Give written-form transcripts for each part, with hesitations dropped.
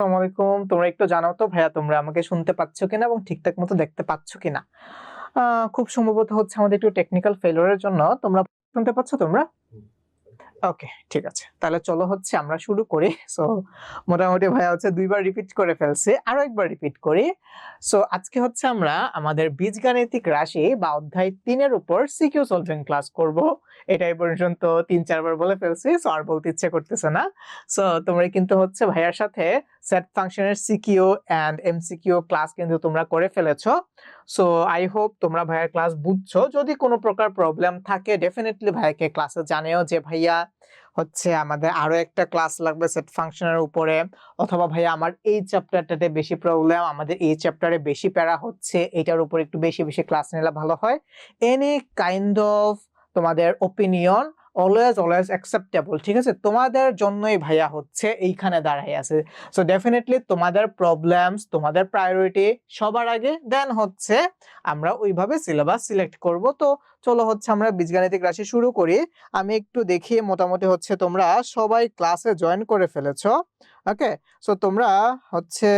আসসালামু আলাইকুম। তোমরা একটু জানাও তো ভাইয়া তোমরা আমাকে শুনতে পাচ্ছ কিনা এবং ঠিকঠাক মতো দেখতে পাচ্ছ কিনা? খুব সম্ভবত হচ্ছে আমাদের একটু টেকনিক্যাল ফেইলিউর এর জন্য তোমরা শুনতে পাচ্ছ তোমরা? ওকে, ঠিক আছে। তাহলে চলো হচ্ছে আমরা শুরু করি। সো মোটামুটি ভাইয়া হচ্ছে ২ বার রিপিট করে ফেলছে। আরো একবার রিপিট করি। সো আজকে হচ্ছে আমরা আমাদের বীজগাণিতিক রাশি বা অধ্যায় ৩ এর উপর সিকিউ সলভিং ক্লাস করব। এটা এই পর্যন্ত ৩-৪ বার বলে ফেলছি। সো আর বলতে ইচ্ছে করতেছে না। সো তোমরা কিন্তু হচ্ছে ভাইয়ার সাথে সেট ফাংশনের সিকিউ এন্ড এমসিকিউ ক্লাস কিন্তু তোমরা করে ফেলেছো। সো আই হোপ তোমরা ভাইয়ার ক্লাস বুঝছো। যদি কোনো প্রকার প্রবলেম থাকে ডেফিনিটলি ভাইয়াকে ক্লাসে জানিও যে ভাইয়া হচ্ছে আমাদের আরো একটা ক্লাস লাগবে সেট ফাংশনের উপরে, অথবা ভাইয়া আমার এই চ্যাপ্টারটাতে বেশি প্রবলেম, আমাদের এই চ্যাপ্টারে বেশি প্যারা হচ্ছে, এটার উপর একটু বেশি বেশি ক্লাস নিলে ভালো হয়। এনি কাইন্ড অফ তোমাদের ওপিনিয়ন অলওয়েজ অলওয়েজ অ্যাকসেপ্টেবল, ঠিক আছে? তোমাদের জন্যই ভাইয়া হচ্ছে এইখানে দাঁড়াই আছে। সো ডেফিনেটলি তোমাদের প্রবলেমস, তোমাদের প্রায়োরিটি সবার আগে, দেন হচ্ছে আমরা ওইভাবে সিলেবাস সিলেক্ট করব। তো চলো হচ্ছে আমরা বীজগাণিতিক রাশি শুরু করি। আমি একটু দেখি মোটামুটি হচ্ছে তোমরা সবাই ক্লাসে জয়েন করে ফেলেছো। ওকে, সো তোমরা হচ্ছে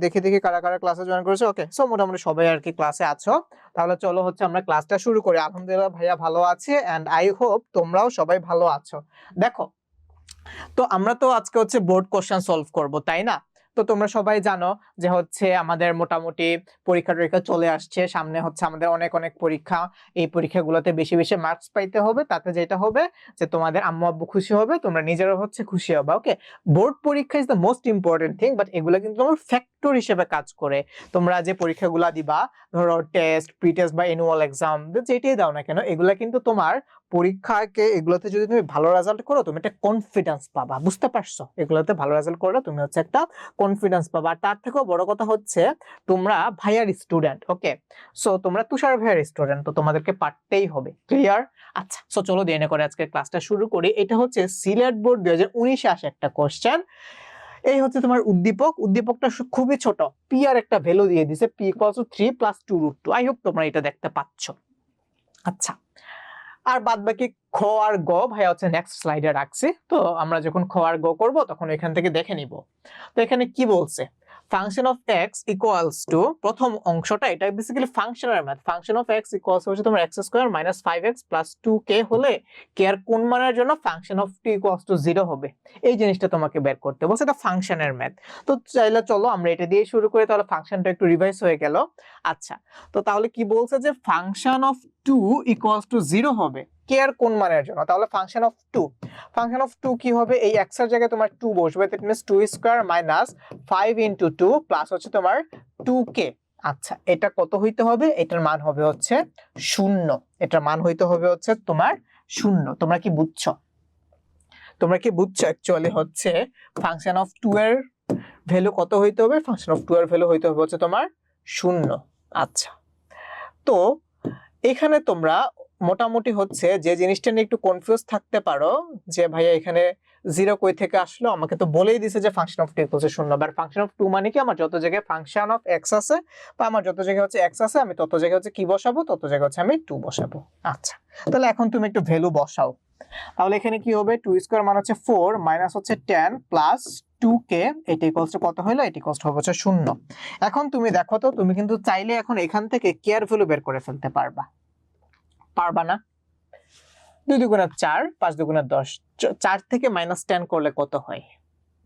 দেখি দেখি কারা কারা ক্লাসে জয়েন করেছো। ওকে, সো মোটামুটি সবাই আর কি ক্লাসে আছো। তাহলে চলো হচ্ছে আমরা ক্লাসটা শুরু করি। আলহামদুলিল্লাহ ভাইয়া ভালো আছে এন্ড আই হোপ তোমরাও সবাই ভালো আছো। দেখো, তো আমরা তো আজকে হচ্ছে বোর্ড কোশ্চেন সলভ করব, তাই না? তো তোমরা সবাই জানো যে হচ্ছে আমাদের মোটামুটি পরীক্ষা টরীক্ষা চলে আসছে সামনে, হচ্ছে আমাদের অনেক অনেক পরীক্ষা। এই পরীক্ষাগুলোতে বেশি বেশি মার্কস পাইতে হবে, তাতে যেটা হবে যে তোমাদের আম্মু আব্বু খুশি হবে, তোমরা নিজেরাও হচ্ছে খুশি হবে। ওকে, বোর্ড পরীক্ষা is the most important thing, but এগুলো কিন্তু তোমার ফ্যাক্টর হিসেবে কাজ করে। তোমরা যে পরীক্ষাগুলো দিবা, ধরো টেস্ট, প্রি টেস্ট বা অ্যানুয়াল এক্সাম, যেটাই দাও না কেন, এগুলা কিন্তু তোমার পরীক্ষাকে, এগুলোতে যদি তুমি ভালো রেজাল্ট করো তুমি একটা কনফিডেন্স পাবা, বুঝতে পারছো? এগুলোতে ভালো রেজাল্ট করলে তুমি হচ্ছে একটা কনফিডেন্স পাবা। আর তার থেকেও বড় কথা হচ্ছে তোমরা ভাইয়ার স্টুডেন্ট। ওকে, সো তোমরা তুষার ভাইয়ার স্টুডেন্ট, তো তোমাদেরকে পারতেই হবে। ক্লিয়ার? আচ্ছা, সো চলো দেরি না করে আজকে ক্লাসটা শুরু করি। এটা হচ্ছে সিলেট বোর্ড 2019 আসে একটা কোশ্চেন। এই হচ্ছে তোমার উদ্দীপক। উদ্দীপকটা খুবই ছোট, পি আর একটা ভ্যালু দিয়ে দিছে, P equals to 3 + 2√2। I hope তোমরা এটা দেখতে পাচ্ছ। আচ্ছা, আর বাদ বাকি খ আর গ ভাইয়া হচ্ছে নেক্সট স্লাইডে রাখছি। তো আমরা যখন খ আর গ করব তখন এখান থেকে দেখে নিব। তো এখানে কি বলছে, function of x equals to, প্রথম অংশটা এটা বেসিক্যালি ফাংশনের math. Function of x equals হচ্ছে তোমার x² - 5x + 2k হলে কে এর কোন মানের জন্য function of t equals to 0 হবে, এই জিনিসটা তোমাকে বের করতে বলছে। এটা ফাংশনের ম্যাথ। তো চাইলে চলো আমরা এটা দিয়ে শুরু করি, তাহলে ফাংশনটা একটু রিভাইজ হয়ে গেল। আচ্ছা, তো তাহলে কি বলছে যে ফাংশন অফ 2 ইকুয়ালস টু 0 হবে কে এর কোন মানের জন্য। তাহলে ফাংশন অফ 2, ফাংশন অফ 2 কি হবে, এই x এর জায়গায় তোমার 2 বসবে, দ্যাট মিন্স 2² - 5 * 2 প্লাস হচ্ছে তোমার 2k। আচ্ছা, এটা কত হইতে হবে, এটার মান হবে হচ্ছে 0। এটার মান হইতে হবে হচ্ছে তোমার 0। তোমরা কি বুঝছো? তোমরা কি বুঝছো অ্যাকচুয়ালি হচ্ছে ফাংশন অফ 2 এর ভ্যালু কত হইতে হবে? ফাংশন অফ 2 এর ভ্যালু হইতে হবে হচ্ছে তোমার 0। আচ্ছা, তো এখানে তোমরা মোটামুটি হচ্ছে যে জিনিসটা নিয়ে একটু কনফিউজ থাকতে পারো যে ভাইয়া এখানে 0 কই থেকে আসলো, আমাকে তো বলেই দিছে যে function of 2 equals to 0। But function of 2 মানে কি, আমার যত জায়গায় ফাংশন অফ x আছে বা আমার যত জায়গায় হচ্ছে x আছে, আমি তত জায়গায় হচ্ছে কি বসাবো, তত জায়গায় হচ্ছে আমি 2 বসাবো। আচ্ছা, তাহলে এখন তুমি একটু ভ্যালু বসাও। তাহলে এখানে কি হবে, 2² মান হচ্ছে 4 মাইনাস হচ্ছে 10 প্লাস 2k, এটা ইকুয়ালস টু কত হলো, এটা ইকুয়ালস টু হবে হচ্ছে 0। এখন তুমি দেখো তো, তুমি কিন্তু চাইলে এখন এখান থেকে k এর ভ্যালু বের করে ফেলতে পারবা, পারবা না? 2 × 4, 5 × 10, 4 থেকে -10 করলে কত হয়,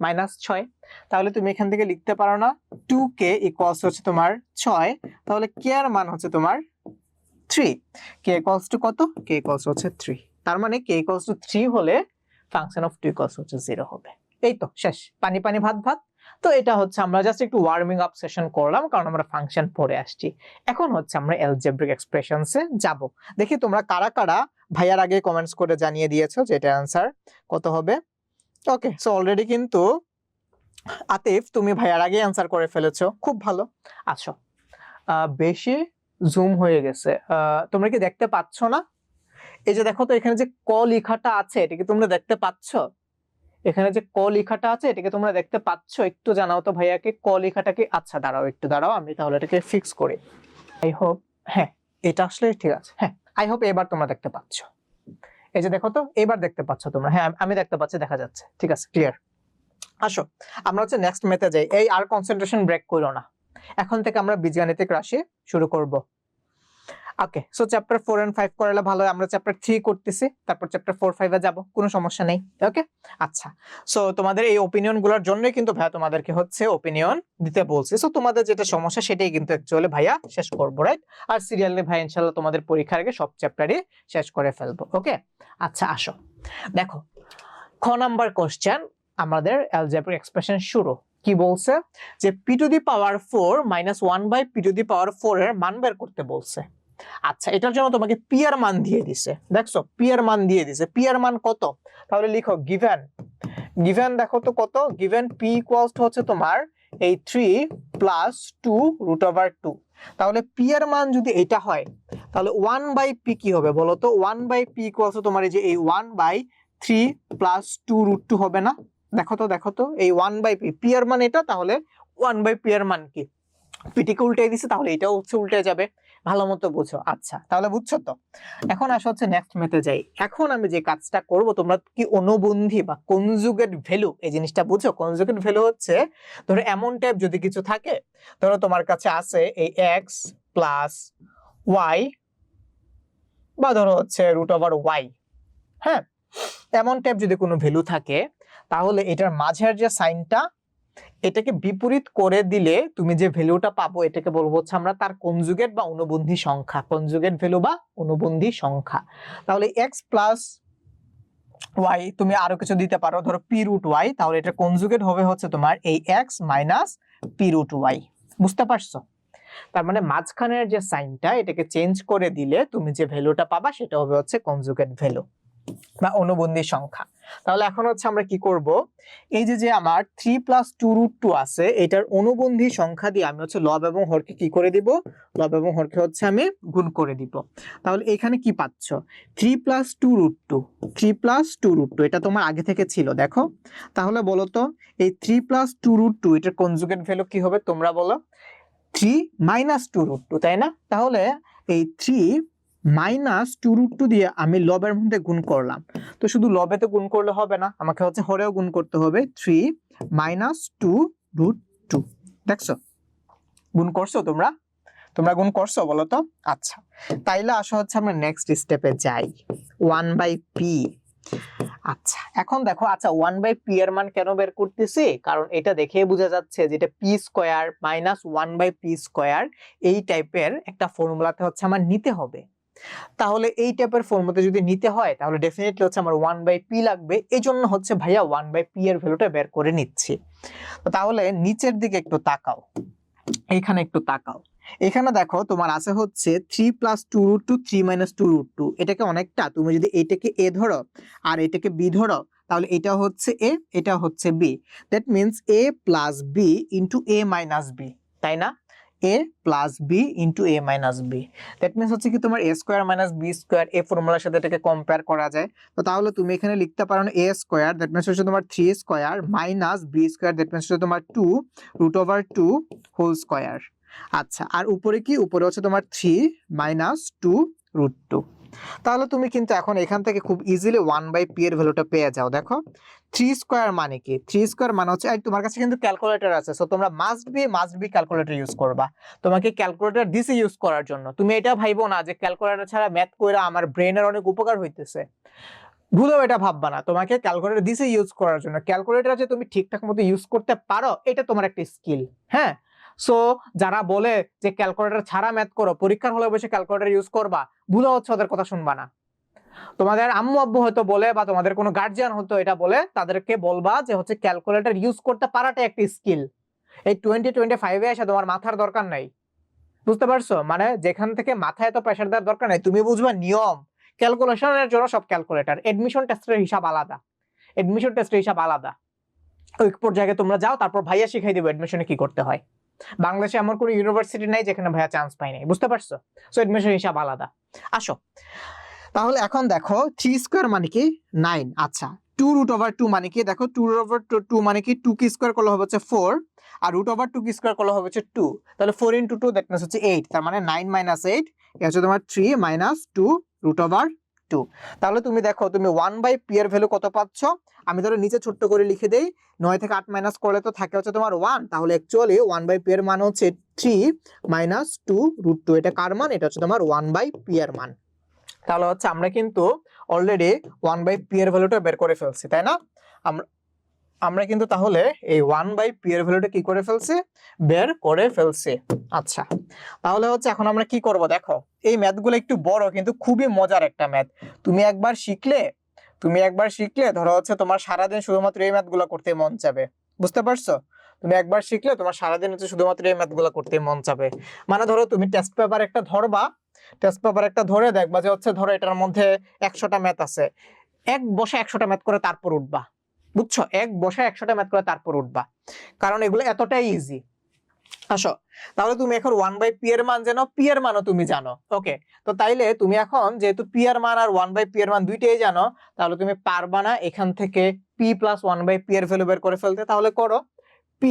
-6। তাহলে তুমি এখান থেকে লিখতে পারো না 2k ইকুয়ালস হচ্ছে তোমার 6, তাহলে k এর মান হচ্ছে তোমার 3। k ইকুয়ালস টু কত, k ইকুয়ালস হচ্ছে 3। তার মানে k ইকুয়ালস টু 3 হলে ফাংশন অফ 2 ইকুয়ালস হচ্ছে 0 হবে। এই তো শেষ, পানি পানি ভাত ভাত। তো এটা হচ্ছে আমরা জাস্ট একটু ওয়ার্মিং আপ সেশন করলাম, কারণ আমরা ফাংশন পড়ে আসছি। এখন হচ্ছে আমরা অ্যালজেব্রিক এক্সপ্রেশনসে যাব। দেখি তোমরা কারা কারা ভাইয়ার আগে কমেন্টস করে জানিয়ে দিয়েছো যে এটার অ্যান্সার কত হবে। ওকে, সো অলরেডি কিন্তু আতিফ তুমি ভাইয়ার আগে অ্যান্সার করে ফেলেছো, খুব ভালো। আচ্ছা, বেশি জুম হয়ে গেছে, তোমরা কি দেখতে পাচ্ছ না? এই যে দেখো তো, এখানে যে ক লেখাটা আছে এটা কি তোমরা দেখতে পাচ্ছ? এখানে যে ক লেখাটা আছে এটাকে তোমরা দেখতে পাচ্ছ? একটু জানাও তো ভাইয়াকে ক লেখাটাকে। আচ্ছা দাঁড়াও, একটু দাঁড়াও, আমি তাহলে এটাকে ফিক্স করি। আই হোপ, হ্যাঁ এটা আসলে ঠিক আছে। হ্যাঁ, আই হোপ এবার তোমরা দেখতে পাচ্ছ। এই যে দেখো তো, এবার দেখতে পাচ্ছ তোমরা? হ্যাঁ আমি দেখতে পাচ্ছি, দেখা যাচ্ছে, ঠিক আছে, ক্লিয়ার। আসো আমরা হচ্ছে নেক্সট মেথে যাই। এই আর কনসেন্ট্রেশন ব্রেক করো না, এখন থেকে আমরা বীজগাণিতিক রাশি শুরু করব। ওকে, সো চ্যাপ্টার 4 এন্ড 5 করালে ভালো হয়। আমরা চ্যাপ্টার 3 করতেছি, তারপর চ্যাপ্টার 4 5 এ যাব, কোনো সমস্যা নেই। ওকে, আচ্ছা। সো তোমাদের এই অপিনিয়ন গুলোর জন্যই কিন্তু ভাইয়া তোমাদেরকে হচ্ছে অপিনিয়ন দিতে বলছি। সো তোমাদের যেটা সমস্যা সেটাই কিন্তু অ্যাকচুয়ালি ভাইয়া শেষ করবো, রাইট? আর সিরিয়ালি ভাই ইনশাআল্লাহ তোমাদের পরীক্ষার আগে সব চ্যাপ্টারই শেষ করে ফেলবো। ওকে, আচ্ছা আসো দেখো, খ নাম্বার কোশ্চেন আমাদের অ্যালজেব্রিক এক্সপ্রেশন শুরু। কি বলছে যে p to the power 4 minus 1 by p to the power 4 এর মান বের করতে বলছে। আচ্ছা, এটার জন্য তোমাকে p এর মান দিয়ে দিছে। দেখছো p এর মান দিয়ে দিছে। p এর মান কত? তাহলে লিখো গিভেন, গিভেন দেখো তো কত, গিভেন p ইকুয়ালস টু হচ্ছে তোমার এই 3 প্লাস 2 রুট ওভার 2। তাহলে p এর মান যদি এটা হয় তাহলে 1 বাই p কি হবে বলো তো? 1 বাই p ইকুয়ালস টু তোমার এই যে এই 1 বাই 3 প্লাস 2 রুট 2 হবে না? দেখো তো এই 1 বাই p, p এর মান এটা, তাহলে 1 বাই p এর মান কি? p টিকে উল্টে দিছে, তাহলে এটাও হচ্ছে উল্টে যাবে। ভালো মতো বুঝো। আচ্ছা, তাহলে বুঝছো তো? এখন আসা হচ্ছে নেক্সট মেথে যাই। এখন আমি যে কাজটা করব, তোমরা কি অনুবন্ধী বা কনজুগেট ভ্যালু এই জিনিসটা বুঝো? কনজুগেট ভ্যালু হচ্ছে ধরো এমন টাইপ যদি কিছু থাকে, ধরো তোমার কাছে আছে এই x প্লাস y বা ধরো হচ্ছে রুট ওভার y, হ্যাঁ, এমন টাইপ যদি কোনো ভ্যালু থাকে, তাহলে এটার মাঝের যে সাইনটা এটাকে বিপরীত করে দিলে তুমি যে ভ্যালুটা পাবো এটাকে বলবো হচ্ছে আমরা তার কনজুগেট বা অনুবন্ধী সংখ্যা, কনজুগেট ভ্যালু বা অনুবন্ধী সংখ্যা। তাহলে x প্লাস y তুমি আরো কিছু দিতে পারো, ধরো p রুট y, তাহলে এটা কনজুগেট হবে হচ্ছে তোমার এই x minus p root y। বুঝতে পারছো? তার মানে মাঝখানের যে সাইনটা এটাকে চেঞ্জ করে দিলে তুমি যে ভ্যালুটা পাবা সেটা হবে হচ্ছে কনজুগেট ভ্যালু বা অনুবন্ধী সংখ্যা। তাহলে এখন হচ্ছে আমরা কি করব, এই যে আমার 3 প্লাস 2 রুট 2 আছে, এটার অনুবন্ধী সংখ্যা দিয়ে আমি হচ্ছে লব এবং হরকে কি করে দিব, লব এবং হরকে হচ্ছে আমি গুণ করে দিব। তাহলে এখানে কি পাচ্ছ, 3 প্লাস 2 রুট 2, 3 প্লাস 2 রুট 2 এটা তোমার আগে থেকে ছিল। দেখো তাহলে বলো তো এই 3 প্লাস 2 রুট 2 এটার কনজুগেট ভ্যালু কি হবে তোমরা বলো? 3 মাইনাস 2 রুট 2, তাই না? তাহলে এই 3 মাইনাস 2 রুট 2 দিয়ে আমি লবের মধ্যে গুণ করলাম। তো শুধু লবে তো গুণ করলে হবে না, আমাকে হচ্ছে হরেও গুণ করতে হবে। 3 মাইনাস 2 রুট 2, দেখছো গুণ করছো তোমরা? তোমরা গুণ করছো বলো তো? আচ্ছা, তাইলে আসা হচ্ছে আমরা নেক্সট স্টেপে যাই, 1 বাই p। আচ্ছা, এখন দেখো, আচ্ছা 1 বাই p এর মান কেন বের করতেছি? কারণ এটা দেখে বোঝা যাচ্ছে যেটা p square minus 1 by p square এই টাইপের একটা ফর্মুলাতে হচ্ছে আমার নিতে হবে। তাহলে এই টাইপের ফর্মুলাতে যদি নিতে হয় তাহলে ডেফিনেটলি হচ্ছে আমার 1 বাই p লাগবে। এজন্য হচ্ছে ভাইয়া 1 বাই p এর ভ্যালুটা বের করে নিচ্ছি। তাহলে নিচের দিকে একটু তাকাও, এখানে একটু তাকাও। এখানে দেখো তোমার আছে হচ্ছে 3 প্লাস 2 রুট 2, 3 মাইনাস 2 রুট 2। এটাকে অনেকটা, তুমি যদি এটাকে a ধরো আর এটাকে b ধরো, তাহলে এটা হচ্ছে a, এটা হচ্ছে b। That means a plus b into a minus b, তাই না? a plus b into a minus b। That means হচ্ছে কি তোমার a square minus b square, এই ফর্মুলার সাথে এটাকে কম্পেয়ার করা যায়। তো তাহলে তুমি এখানে লিখতে পারো a স্কোয়ার, দ্যাট মিন্স হচ্ছে তোমার 3 square minus b square, that means হচ্ছে তোমার 2 রুট ওভার 2 হোল স্কোয়ার। আচ্ছা, আর উপরে কি, উপরে হচ্ছে তোমার 3 মাইনাস 2 রুট 2। তাহলে তুমি কিন্তু এখন এখান থেকে খুব ইজিলি 1 বাই p এর ভ্যালুটা পেয়ে যাও। দেখো 3 স্কয়ার মানে কি, 3 স্কয়ার মানে হচ্ছে, এই তোমার কাছে কিন্তু ক্যালকুলেটর আছে, সো তোমরা মাস্ট বি ক্যালকুলেটর ইউজ করবা। তোমাকে ক্যালকুলেটর দিছে ইউজ করার জন্য, তুমি এটা ভাইবো না যে ক্যালকুলেটর ছাড়া ম্যাথ কইরা আমার ব্রেনের অনেক উপকার হইতেছে, ভুলেও এটা ভাববা না। তোমাকে ক্যালকুলেটর দিছে ইউজ করার জন্য, ক্যালকুলেটর যে তুমি ঠিকঠাক মতো ইউজ করতে পারো এটা তোমার একটা স্কিল, হ্যাঁ। সো যারা বলে যে ক্যালকুলেটর ছাড়া ম্যাথ করো, পরীক্ষার হলে বসে ক্যালকুলেটর ইউজ করবা, ভুলে হচ্ছে ওদের কথা শুনবা না। তোমাদের আম্মু আব্বু হয়তো বলে বা তোমাদের কোনো গার্জিয়ান হয়তো এটা বলে, তাদেরকে বলবা যে হচ্ছে ক্যালকুলেটর ইউজ করতে পারাটা একটা স্কিল। এই 2025 এসে তোমার মাথার দরকার নাই, বুঝতে পারছো? মানে যেখান থেকে মাথায় এত প্রেসার দেওয়ার দরকার নাই, তুমি বুঝবা নিয়ম। ক্যালকুলেশনের জন্য সব ক্যালকুলেটর, এডমিশন টেস্টের হিসাব আলাদা, এডমিশন টেস্টের হিসাব আলাদা। ওই পর্যায়ে তোমরা যাও, তারপর ভাইয়া শিখাই দেবে এডমিশনে কি করতে হয়। বাংলাদেশে এমন কোনো ইউনিভার্সিটি নাই যেখানে ভাইয়া চান্স পাই নাই, বুঝতে পারছো? সো এডমিশন হিসাব আলাদা। আসো তাহলে এখন দেখো 3 স্কয়ার মানে কি 9। আচ্ছা 2 রুট ওভার 2 মানে কি, দেখো 2 রুট ওভার 2 মানে কি, 2 কি স্কয়ার করলে হবে হচ্ছে 4, আর রুট ওভার 2 কি স্কয়ার করলে হবে হচ্ছে 2। তাহলে 4 ইনটু 2 দ্যাট মিন্স হচ্ছে 8, তার মানে 9 মাইনাস 8 এটা হচ্ছে তোমার 3 মাইনাস 2 রুট ওভার 2। তাহলে তুমি দেখো তুমি 1/p এর ভ্যালু কত পাচ্ছ, আমি ধরো নিচে ছোট্ট করে লিখে দেই, 9 থেকে 8 মাইনাস করলে তো থাকে হচ্ছে তোমার 1, তাহলে অ্যাকচুয়ালি 1/p এর মান হচ্ছে 3 - 2√2। এটা কার মান? এটা হচ্ছে তোমার 1/p এর মান। তাহলে হচ্ছে আমরা কিন্তু অলরেডি 1/p এর ভ্যালুটা বের করে ফেলছি, তাই না? আমরা কিন্তু তাহলে এই 1/p এর ভ্যালুটা কি করে ফেলছি? বের করে ফেলছি। আচ্ছা, তাহলে হচ্ছে এখন আমরা কি করব দেখো, এই ম্যাথগুলো একটু বড় কিন্তু খুবই মজার একটা ম্যাথ। তুমি একবার শিখলে ধরো হচ্ছে তোমার সারাদিন শুধুমাত্র এই ম্যাথগুলো করতে মন চাবে। বুঝতে পারছো? তুমি একবার শিখলে তোমার সারাদিন হচ্ছে শুধুমাত্র এই ম্যাথগুলো করতে মন চাবে। মানে ধরো তুমি টেস্ট পেপার একটা ধরে দেখবা যে হচ্ছে ধরো এটার মধ্যে 100টা ম্যাথ আছে, এক বসে 100টা ম্যাথ করে তারপর উঠবা। বুঝছো? এক বসে 100টা ম্যাথ করে তারপর উঠবা, কারণ এগুলো এতটাই ইজি। আসো, তাহলে তুমি এখন 1/p এর মান জানো, p এর মানও তুমি জানো। ওকে, তো তাইলে তুমি এখন যেহেতু p এর মান আর 1/p এর মান দুইটাই জানো, তাহলে তুমি পারবা না এখান থেকে p + 1/p এর ভ্যালু বের করে ফেলতে? তাহলে করো p,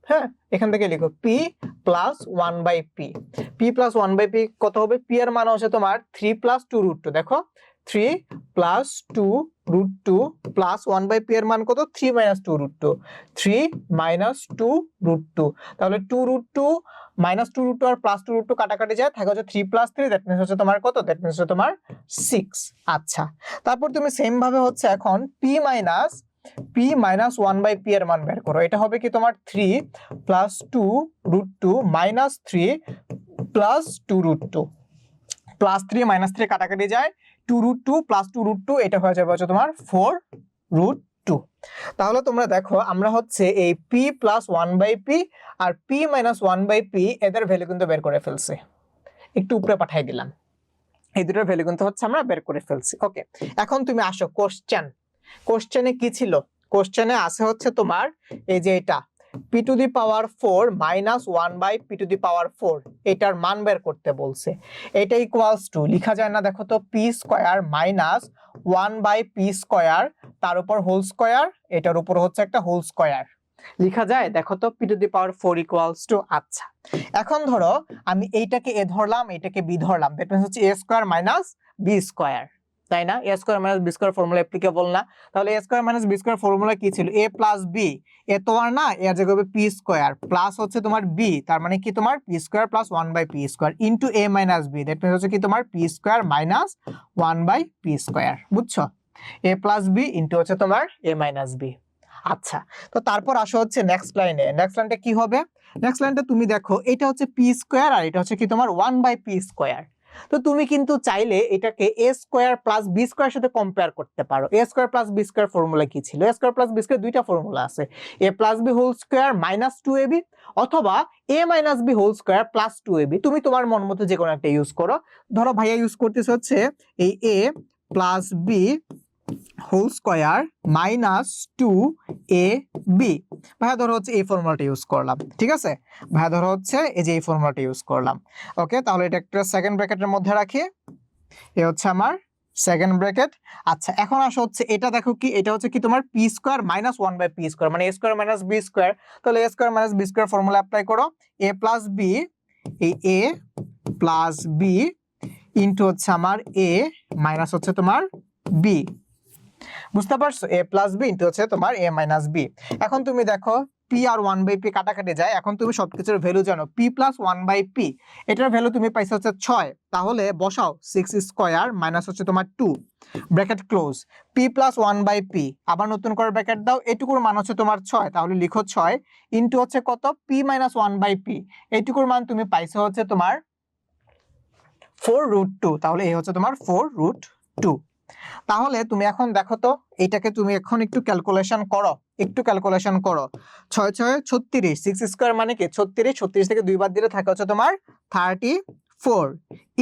হ্যাঁ এখান থেকে লিখো p + 1/p। p + 1/p কত হবে? p এর মান হচ্ছে তোমার 3 + 2√2। দেখো 3 + 2√2 + 1/p এর মান কত? 3 - 2√2। 3 - 2√2, তাহলে 2√2 - 2√2 আর +2√2 কাটাকাটি যায়, থাকে হচ্ছে 3 + 3, দ্যাট মিন্স হচ্ছে তোমার কত? দ্যাট মিন্স হচ্ছে তোমার 6। আচ্ছা, তারপর তুমি সেম ভাবে হচ্ছে এখন p - 1/p এর মান বের করো। এটা হবে কি তোমার 3 + 2√2 - 3 + 2√2, +3 - 3 কাটাকাটি যায়, 2√2 + 2√2 এটা হয়ে যাবে হচ্ছে তোমার 4√2। তাহলে তোমরা দেখো আমরা হচ্ছে এই p + 1/p আর p - 1/p এদের ভ্যালু কিন্তু বের করে ফেলছি। একটু উপরে পাঠিয়ে দিলাম, এই দুটোর ভ্যালু কিন্তু হচ্ছে আমরা বের করে ফেলছি। ওকে, এখন তুমি আসো কোশ্চেনে কি ছিল? কোশ্চেনে আছে হচ্ছে তোমার এই যে এটা p⁴ - 1/p⁴, এটার মান বের করতে বলছে। এটা ইকুয়ালস টু লিখা যায় না? দেখো তো, p² - 1/p², তার উপর হোল স্কয়ার, এটার উপর হচ্ছে একটা হোল স্কয়ার লিখা যায়। দেখো তো p⁴ ইকুয়ালস টু, আচ্ছা এখন ধরো আমি এইটাকে a ধরলাম, এটাকে b ধরলাম, দ্যাট মিন্স হচ্ছে a² - b², তাই না? a² - b² ফর্মুলা অ্যাপ্লিকেবল না? তাহলে a² - b² ফর্মুলা কি ছিল? a + b, এ তো আর না, এর জায়গায় হবে p² প্লাস হচ্ছে তোমার b, তার মানে কি তোমার p² + 1/p² into a - b, that means হচ্ছে কি তোমার p² - 1/p²। বুঝছো? a + b ইনটু হচ্ছে তোমার a - b। আচ্ছা, তো তারপর আসো হচ্ছে নেক্সট লাইনটা কি হবে? নেক্সট লাইনটা তুমি দেখো, এটা হচ্ছে p² আর এটা হচ্ছে কি তোমার 1/p²। তো তুমি কিন্তু চাইলে এটাকে a² + b² এর সাথে কম্পেয়ার করতে পারো। a² + b² ফর্মুলা কি ছিল? a² + b² দুইটা ফর্মুলা আছে, a + b² - 2ab অথবা a - b² + 2ab। তুমি তোমার মন মতো যে কোনো একটা ইউজ করো। ধরো ভাইয়া ইউজ করতেছে হচ্ছে এই a + b² - 2ab। ভাইয়া ধরো হচ্ছে এই ফর্মুলাটা ইউজ করলাম, ঠিক আছে? ভাইয়া ধরো হচ্ছে এই যে এই ফর্মুলাটা ইউজ করলাম। ওকে, তাহলে এটা একটা সেকেন্ড ব্র্যাকেটের মধ্যে রাখি, এ হচ্ছে আমার সেকেন্ড ব্র্যাকেট। আচ্ছা, এখন আসো হচ্ছে এটা দেখো কি, এটা হচ্ছে কি তোমার p² - 1/p², মানে a² - b²। তাহলে a² - b² ফর্মুলা অ্যাপ্লাই করো, a + b, এই a + b ইনটু হচ্ছে আমার a মাইনাস হচ্ছে তোমার b। বুঝতে পারছো? a + b ইনটু হচ্ছে তোমার a - b। এখন তুমি দেখো p আর 1/p কাটাকাটি যায়, এখন তুমি সবকিছুর ভ্যালু জানো। p + 1/p, এটার ভ্যালু তুমি পাইছো হচ্ছে 6, তাহলে বসাও 6² মাইনাস হচ্ছে তোমার 2, ব্র্যাকেট ক্লোজ। p + 1/p, আবার নতুন করে ব্র্যাকেট দাও, এটুকুর মান হচ্ছে তোমার 6, তাহলে লিখো 6 ইনটু হচ্ছে কত? p - 1/p, এইটুকুর মান তুমি পাইছো হচ্ছে তোমার 4√2, তাহলে এই হচ্ছে তোমার 4√2। তাহলে তুমি এখন দেখো তো, এটাকে তুমি এখন একটু ক্যালকুলেশন করো, 6 6 36, 6² মানে কি 36, 36 থেকে 2 বাদ দিলে থাকে হচ্ছে তোমার 34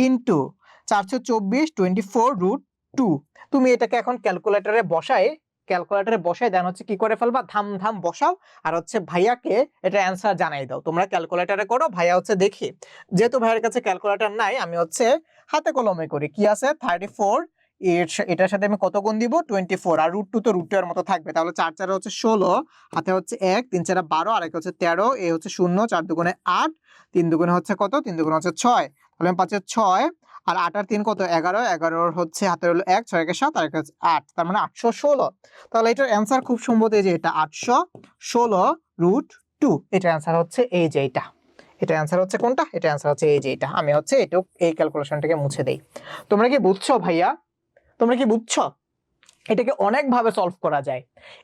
ইনটু 424, 24√2। তুমি এটাকে এখন ক্যালকুলেটরে বসায় দেন হচ্ছে কি করে ফেলবা, ধাম ধাম বসাও আর হচ্ছে ভাইয়াকে এটা অ্যান্সার জানাই দাও। তোমরা ক্যালকুলেটরে করো, ভাইয়া হচ্ছে দেখি, যেহেতু ভাইয়ের কাছে ক্যালকুলেটর নাই, আমি হচ্ছে হাতে কলমে করি। কি আছে? 34, এটার সাথে আমি কত গুণ দিব? 24, আর √2 তো √2 এর মতো থাকবে, তাহলে 4 4 হচ্ছে 16, হাতে হচ্ছে 1, 3 4 12, আর এক হচ্ছে 13, এ হচ্ছে 0, 4 2 8, 3 2 হচ্ছে কত? 3 2 হচ্ছে 6, তাহলে আমি পাচ্ছি 6 আর 8 আর 3 কত 11, 11 হচ্ছে হাতে হলো 1, 6 একে 7 আর 1 8, তার মানে 816। তাহলে এটার অ্যান্সার খুব সম্ভবত এই যে এটা 816√2। এটার অ্যান্সার হচ্ছে এই যে এটা। এটা অ্যান্সার হচ্ছে কোনটা? এটা অ্যান্সার হচ্ছে এই যে এটা। আমি হচ্ছে এটুক এই ক্যালকুলেশনটাকে মুছে দেই। তোমরা কি বুঝছো ভাইয়া? তোমরা কি বুঝছো? এটাকে অনেক ভাবে সলভ করা যায়।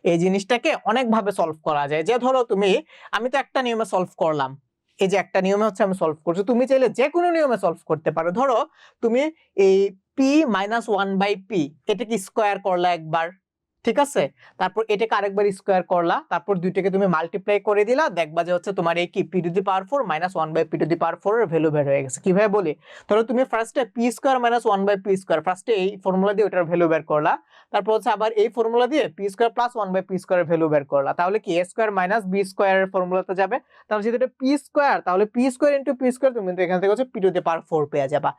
এই জিনিসটাকে অনেক ভাবে সলভ করা যায়। যে ধরো তুমি, আমি তো একটা নিয়মে সলভ করলাম, এই যে একটা নিয়মে হচ্ছে আমি সলভ করছি, তুমি চাইলে যে কোনো নিয়মে সলভ করতে পারো। ধরো তুমি এই p-1/p এটাকে স্কোয়ার করলা একবার, ঠিক আছে, তারপর এটাকে আরেকবার স্কোয়ার করলা, তারপর দুইটাকে তুমি মাল্টিপ্লাই করে দিলা, দেখবা যে হচ্ছে তোমার এই কি p⁴ - 1/p⁴ এর ভ্যালু বের হয়ে গেছে। কিভাবে বলি, ধরো তুমি ফার্স্টে p² - 1/p², ফার্স্টে এই ফর্মুলা দিয়ে ওটার ভ্যালু বের করলা, তারপর হচ্ছে আবার এই ফর্মুলা দিয়ে p² + 1/p² এর ভ্যালু বের করলা, তাহলে কি a² - b² এর ফর্মুলাতে যাবে। তাহলে যেহেতু এটা p², তাহলে p² * p² তুমি কিন্তু এখান থেকে হচ্ছে p⁴ পেয়ে যাবা।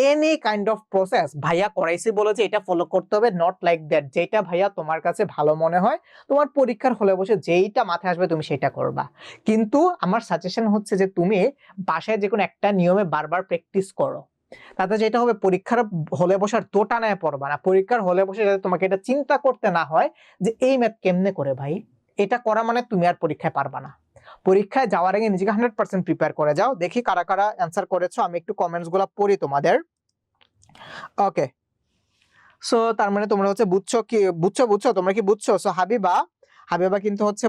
এনি কাইন্ড অফ প্রসেস ভাইয়া করাইছি বলে যে এটা ফলো করতে হবে, নট লাইক দ্যাট। যেটা ভাইয়া তোমার কাছে ভালো মনে হয়, তোমার পরীক্ষার হলে বসে যেইটা মাথায় আসবে তুমি সেটা করবা। কিন্তু আমার সাজেশন হচ্ছে যে তুমি বাসায় যে কোনো একটা নিয়মে বারবার প্র্যাকটিস করো। তাতে যেটা হবে, পরীক্ষার হলে বসার দোটানায় পড়বা না। পরীক্ষার হলে বসে যাতে তোমাকে এটা চিন্তা করতে না হয় যে এই ম্যাথ কেমনে করে ভাই, এটা করা মানে তুমি আর পরীক্ষায় পারবা না। পরীক্ষায় যাওয়ার আগে নিজেকে 100% প্রিপেয়ার করে যাও। দেখি কারা কারা অ্যান্সার করেছো, আমি একটু কমেন্টস গুলো পড়ি তোমাদের। ওকে, সো তার মানে তোমরা হচ্ছে বুঝছো, কি বুঝছো তোমরা কি বুঝছো? সো হাবিবা কিন্তু হচ্ছে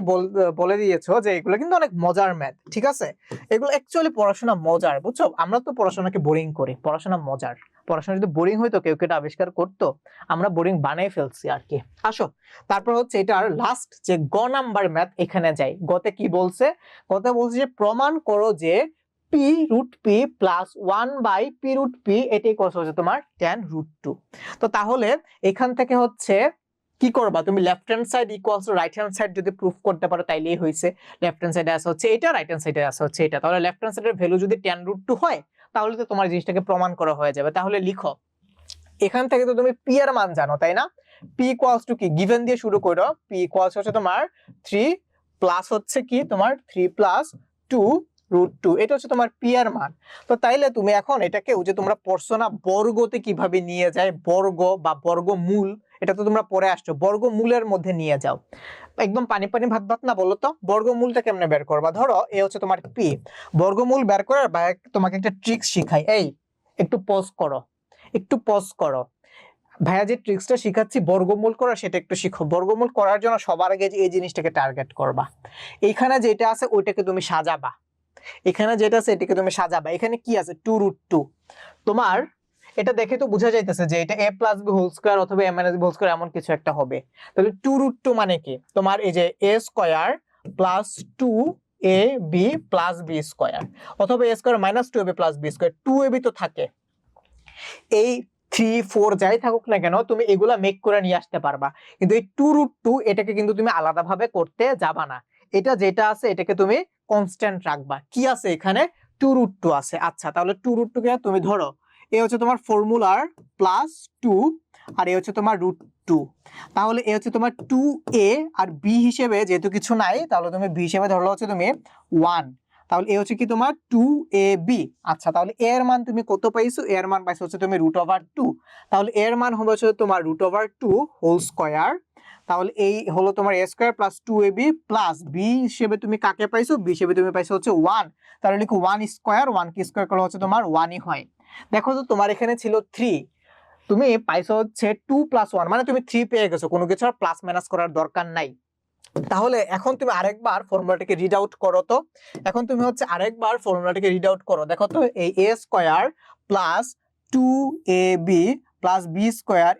বলে দিয়েছো যে এগুলো কিন্তু অনেক মজার ম্যাথ, ঠিক আছে, এগুলো অ্যাকচুয়ালি পড়াশোনা মজার, বুঝছো। আমরা তো পড়াশোনাকে বোরিং করি, পড়াশোনা মজার। পড়াশোনা যদি বোরিং হইতো কেউ কেউ আবিষ্কার করতো, আমরা বোরিং বানিয়ে ফেলছি আর কি। আসো, তারপর হচ্ছে এটার লাস্ট যে গ নাম্বার ম্যাথ, এখানে যাই। গতে কি বলছে? গতে বলছে যে প্রমাণ করো যে p√p + 1/p√p এটা ইকুয়ালস হচ্ছে তোমার tan√2। তো তাহলে এখান থেকে হচ্ছে কি করবা, তুমি left hand side equals to right hand side যদি প্রুফ করতে পারো তাইলেই হইছে। লেফট হ্যান্ড সাইডে আছে হচ্ছে এটা, রাইট হ্যান্ড সাইডে আছে হচ্ছে এটা। তাহলে লেফট হ্যান্ড সাইডের ভ্যালু যদি tan√2 হয়, তাহলে তো তোমার জিনিসটাকে প্রমাণ করা হয়ে যাবে। তাহলে লিখো, এখান থেকে তো তুমি p এর মান জানো, তাই না? p ইকুয়ালস টু কি, গিভেন দিয়ে শুরু করো। p ইকুয়ালস হচ্ছে তোমার 3 প্লাস হচ্ছে কি তোমার 3 + 2√2, এটা হচ্ছে তোমার p এর মান। তো তাইলে তুমি এখন এটাকে ওই যে তোমরা পড়ছো না বর্গতে কিভাবে নিয়ে যায়, বর্গ বা বর্গমূল, এটা তো তোমরা পড়ে আসছো, বর্গমূলের মধ্যে নিয়ে যাও। একদম পানি পানি ভাত ভাত না, বলো তো বর্গমূলটা কেমনে বের করবা। ধরো এ হচ্ছে তোমার p, বর্গমূল বের করার তোমাকে একটা ট্রিক্স শিখাই। এই একটু পজ করো, একটু পজ করো, ভাইয়া যে ট্রিক্সটা শিখাচ্ছি বর্গমূল করা, সেটা একটু শিখো। বর্গমূল করার জন্য সবার আগে এই জিনিসটাকে টার্গেট করবা। এখানে যেটা আছে ওইটাকে তুমি সাজাবা, এখানে যেটা আছে এটাকে তুমি সাজাবা। এখানে কি আছে 2√2, তোমার এটা দেখে তো বোঝা যাইতেছে যে এটা a + b² অথবা a - b² এমন কিছু একটা হবে। তাহলে 2√2 মানে কি, তোমার এই যে a² + 2ab + b² অথবা a² - 2ab + b²। 2ab তো থাকে, এই 3 4 যাই থাকুক না কেন তুমি এগুলা মেক করে নিয়ে আসতে পারবা। কিন্তু এই 2√2 এটাকে কিন্তু তুমি আলাদাভাবে করতে যাবা না। এটা যেটা আছে এটাকে তুমি কনস্ট্যান্ট রাখবা। কি আছে এখানে 2√2 আছে। আচ্ছা, তাহলে 2√2 কে তুমি ধরো এ হচ্ছে তোমার ফর্মুলার +2 আর এ হচ্ছে তোমার √2। তাহলে এ হচ্ছে তোমার 2a আর b হিসেবে যেহেতু কিছু নাই, তাহলে তুমি b হিসেবে ধরলো হচ্ছে তুমি 1। তাহলে এ হচ্ছে কি তোমার 2ab। আচ্ছা, তাহলে a এর মান তুমি কত পাইছো? a এর মান পাইছো হচ্ছে তুমি √2। তাহলে a এর মান হবে হচ্ছে তোমার √2² তাহলে এই হলো তোমার a² + 2ab + b হিসেবে তুমি কাকে পাইছো? b হিসেবে তুমি পাইছো হচ্ছে 1। তাহলে লিখো 1², 1 কে স্কয়ার করলে হচ্ছে তোমার 1ই হয়। দেখো তো তোমার এখানে ছিল 3, তুমি পাইছো হচ্ছে 2 + 1, মানে তুমি 3 পেয়ে গেছো, কোনো কিছু আর প্লাস মাইনাস করার দরকার নাই। তাহলে এখন তুমি আরেকবার ফর্মুলাটাকে রিড আউট করো তো। এখন তুমি হচ্ছে আরেকবার ফর্মুলাটাকে রিড আউট করো। দেখো তো এই a² + 2ab + b²